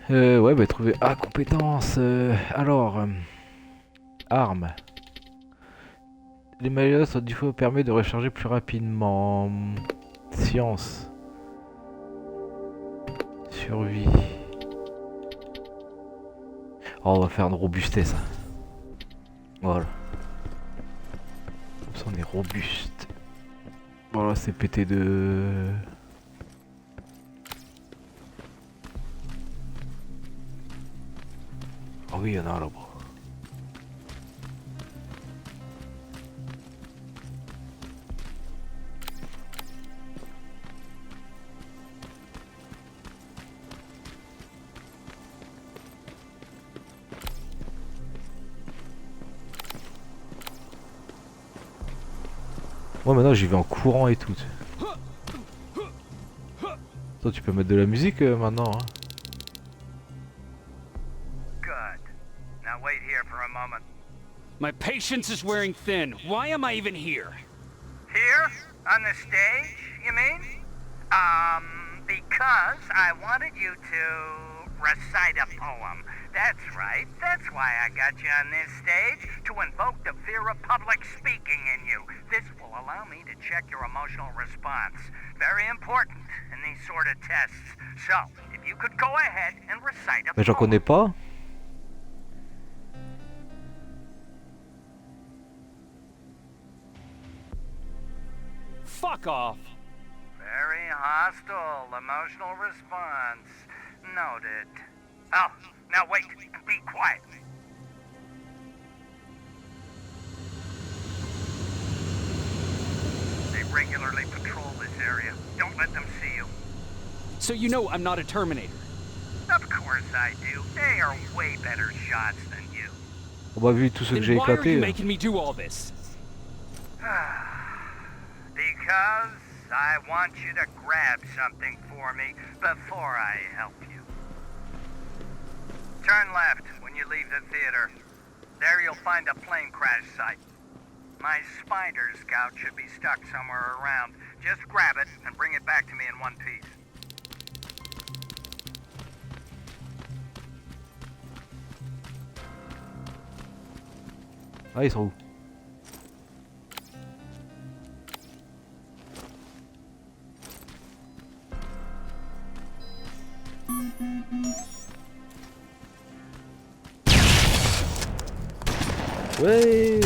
Ouais bah trouver... Ah compétences alors... armes. Les maillots sont du coup permet de recharger plus rapidement. Science. Survie. Oh, on va faire une robustesse. Voilà. Comme ça on est robuste. Voilà, c'est pété de... Ah oui, il y en a un là-bas. Moi maintenant j'y vais en courant et tout. Toi tu peux mettre de la musique maintenant hein. Good. Now wait here for a moment. My patience is wearing thin. Why am I even here? Here? On the stage, you mean? Because I wanted you to recite a poem. That's right. That's why I got you on this stage, to invoke the fear of public speaking in you. This will allow me to check your emotional response. Very important in these sort of tests. So, if you could go ahead and recite a Mais j'en connais pas. Fuck off. Very hostile emotional response. Noted. Oh, now wait. Be quiet. They regularly patrol this area. Don't let them see you. So you know I'm not a Terminator. Of course I do. They are way better shots than you. On va vu tout ce que j'ai Then why are éclaté. you making me do all this? Because I want you to grab something for me before I help you. Turn left when you leave the theater. There you'll find a plane crash site. My spider scout should be stuck somewhere around. Just grab it and bring it back to me in one piece. Ah ils sont où? Ouais.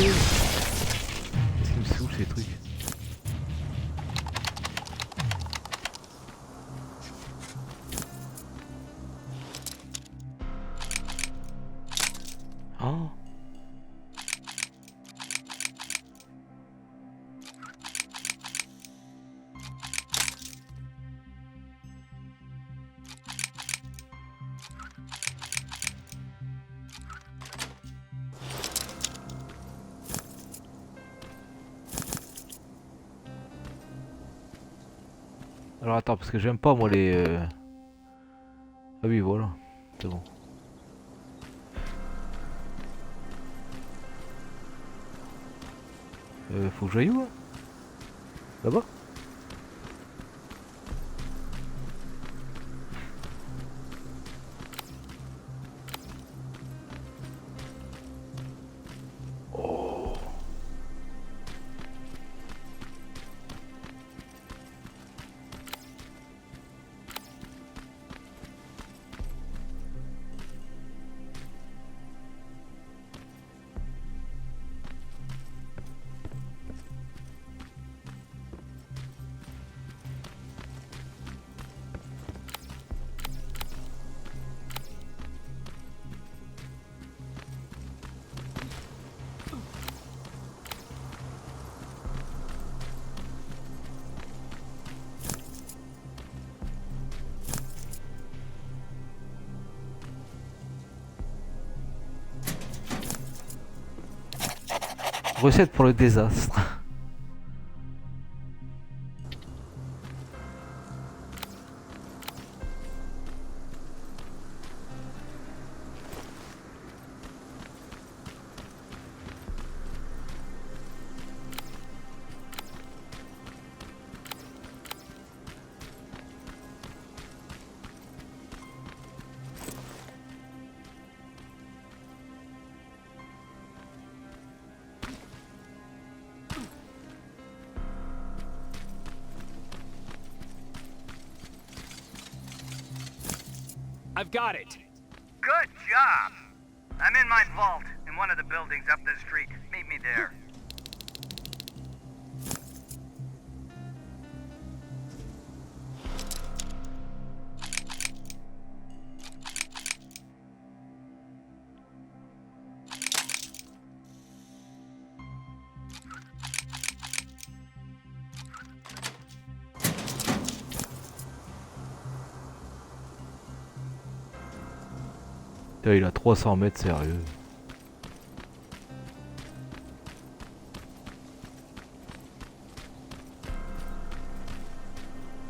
Qu'est-ce qui me saoule ces trucs? Oh. Alors attends, parce que j'aime pas moi les... Ah oui voilà, c'est bon. Faut que j'aille où hein? Là-bas? recette pour le désastre. I've got it. Good job! I'm in my vault in one of the buildings up the street. Meet me there. Putain, il a 300 mètres, sérieux.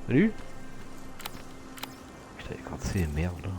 Salut. Putain, quand c'est merde là.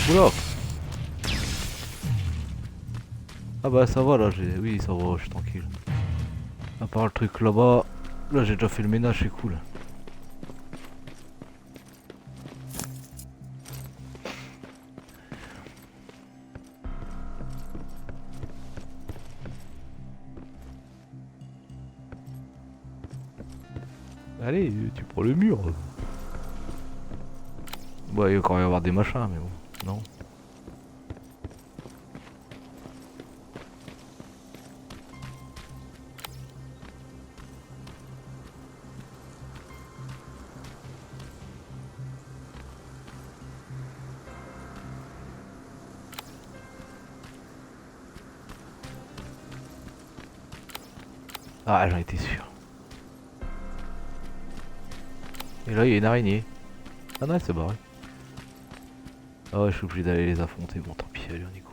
Oula. Ah bah ça va là, oui ça va, je suis tranquille. À part le truc là-bas, là j'ai déjà fait le ménage, c'est cool. Allez, tu prends le mur. Bah il va quand y avoir des machins, mais bon, non. Ah, j'en étais sûr. Et là, il y a une araignée. Ah non, c'est barré. Ah ouais, je suis obligé d'aller les affronter. Bon, tant pis, allez, on y go.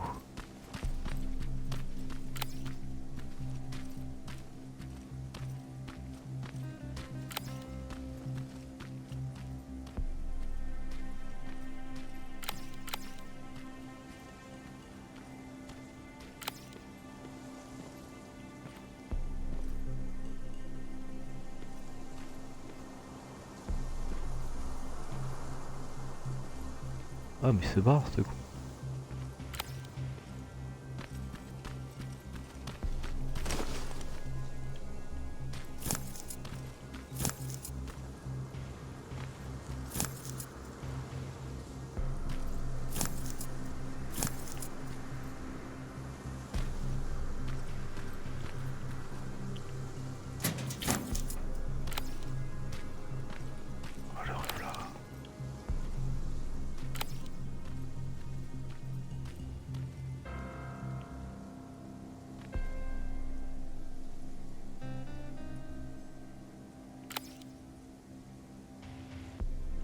Ah mais c'est barre ce con.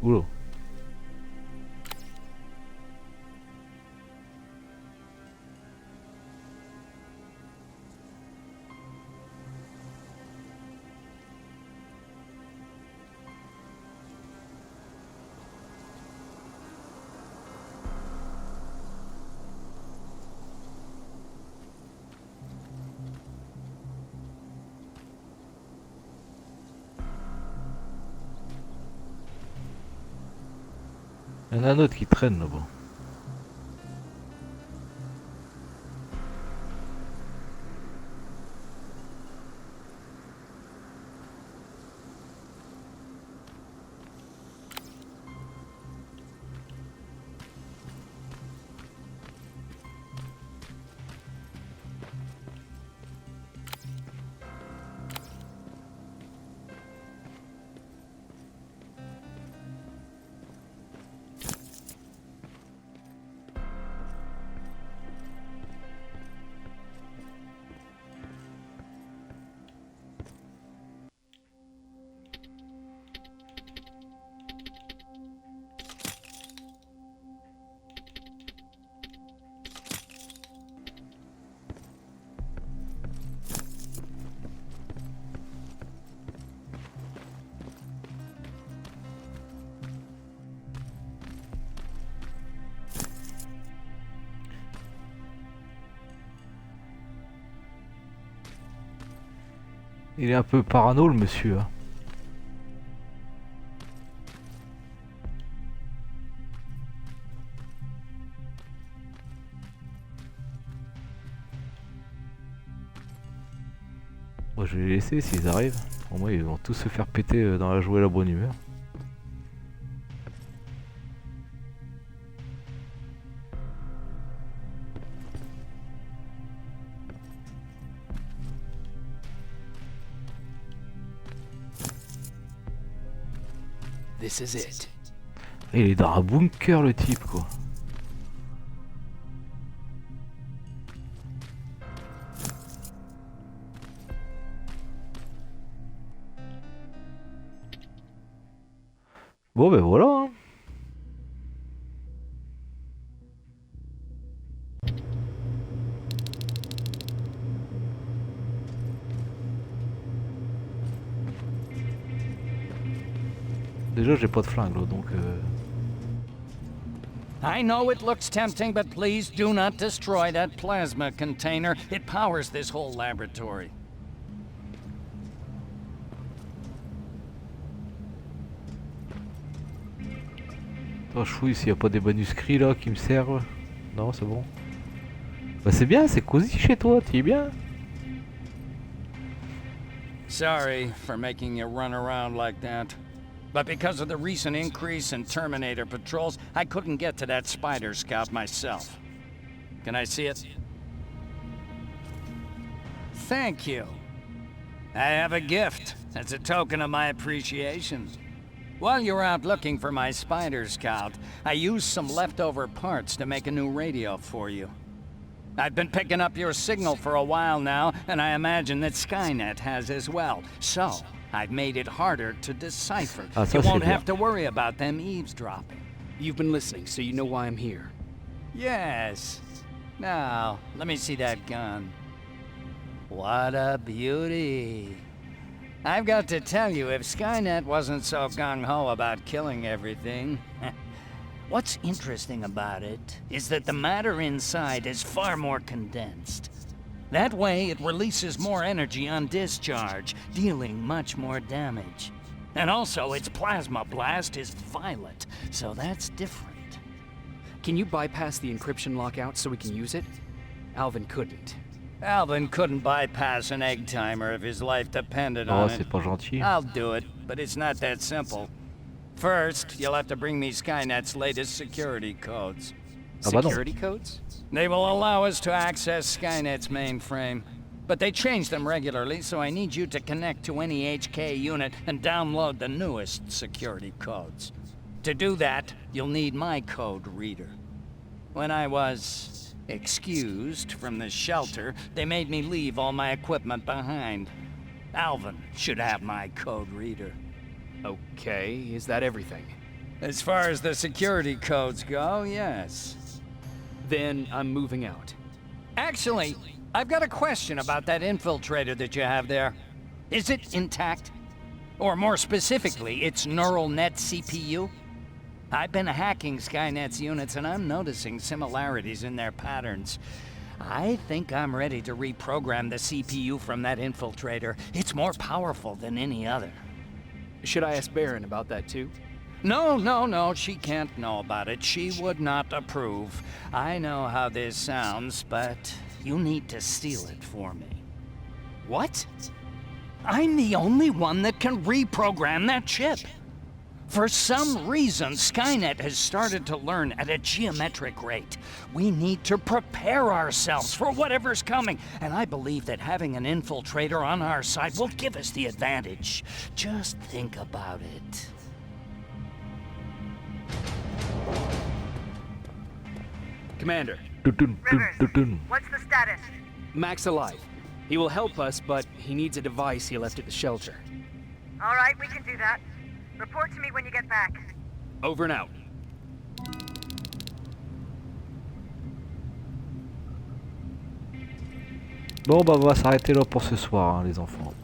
Oula. Il y en a un autre qui traîne là-bas. Il est un peu parano le monsieur. Hein. Moi je vais les laisser s'ils arrivent. Pour moi ils vont tous se faire péter dans la joie et la bonne humeur. This is it. Il est dans un bunker le type quoi. Bon ben voilà. Hein. Déjà j'ai pas de flingue là donc I know it looks tempting, but please do not destroy that plasma container. It powers this whole laboratory. Attends, je fouille s'il y a pas des manuscrits là qui me servent. Non c'est bon. Bah c'est bien, c'est cosy chez toi, tu es bien. Sorry for making you run around like that. But because of the recent increase in Terminator patrols, I couldn't get to that spider scout myself. Can I see it? Thank you. I have a gift as a token of my appreciation. While you were out looking for my spider scout, I used some leftover parts to make a new radio for you. I've been picking up your signal for a while now, and I imagine that Skynet has as well. So, I've made it harder to decipher. You won't have to worry about them eavesdropping. You've been listening, so you know why I'm here. Yes. Now, let me see that gun. What a beauty. I've got to tell you, if Skynet wasn't so gung-ho about killing everything... What's interesting about it is that the matter inside is far more condensed. That way, it releases more energy on discharge, dealing much more damage. And also, its plasma blast is violet, so that's different. Can you bypass the encryption lockout so we can use it? Alvin couldn't. Alvin couldn't bypass an egg timer if his life depended on it. C'est pas gentil. I'll do it, but it's not that simple. First, you'll have to bring me Skynet's latest security codes. Security codes? They will allow us to access Skynet's mainframe. But they change them regularly, so I need you to connect to any HK unit and download the newest security codes. To do that, you'll need my code reader. When I was excused from the shelter, they made me leave all my equipment behind. Alvin should have my code reader. Okay, is that everything? As far as the security codes go, yes. Then I'm moving out. Actually, I've got a question about that infiltrator that you have there. Is it intact? Or more specifically, its neural net CPU? I've been hacking Skynet's units and I'm noticing similarities in their patterns. I think I'm ready to reprogram the CPU from that infiltrator. It's more powerful than any other. Should I ask Baron about that too? No, she can't know about it. She would not approve. I know how this sounds, but you need to steal it for me. What? I'm the only one that can reprogram that chip. For some reason, Skynet has started to learn at a geometric rate. We need to prepare ourselves for whatever's coming, and I believe that having an infiltrator on our side will give us the advantage. Just think about it. Commander, Rivers, what's the status? Mac's alive. He will help us, but he needs a device he left at the shelter. All right, we can do that. Report to me when you get back. Over and out. Bon bah on va s'arrêter là pour ce soir hein, les enfants.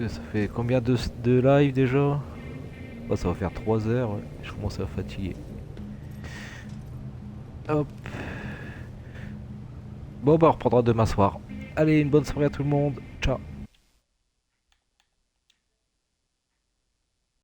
Ça fait combien de live déjà? Oh, ça va faire 3 heures, ouais. Je commence à fatiguer. Hop. Bon bah on reprendra demain soir. Allez, une bonne soirée à tout le monde.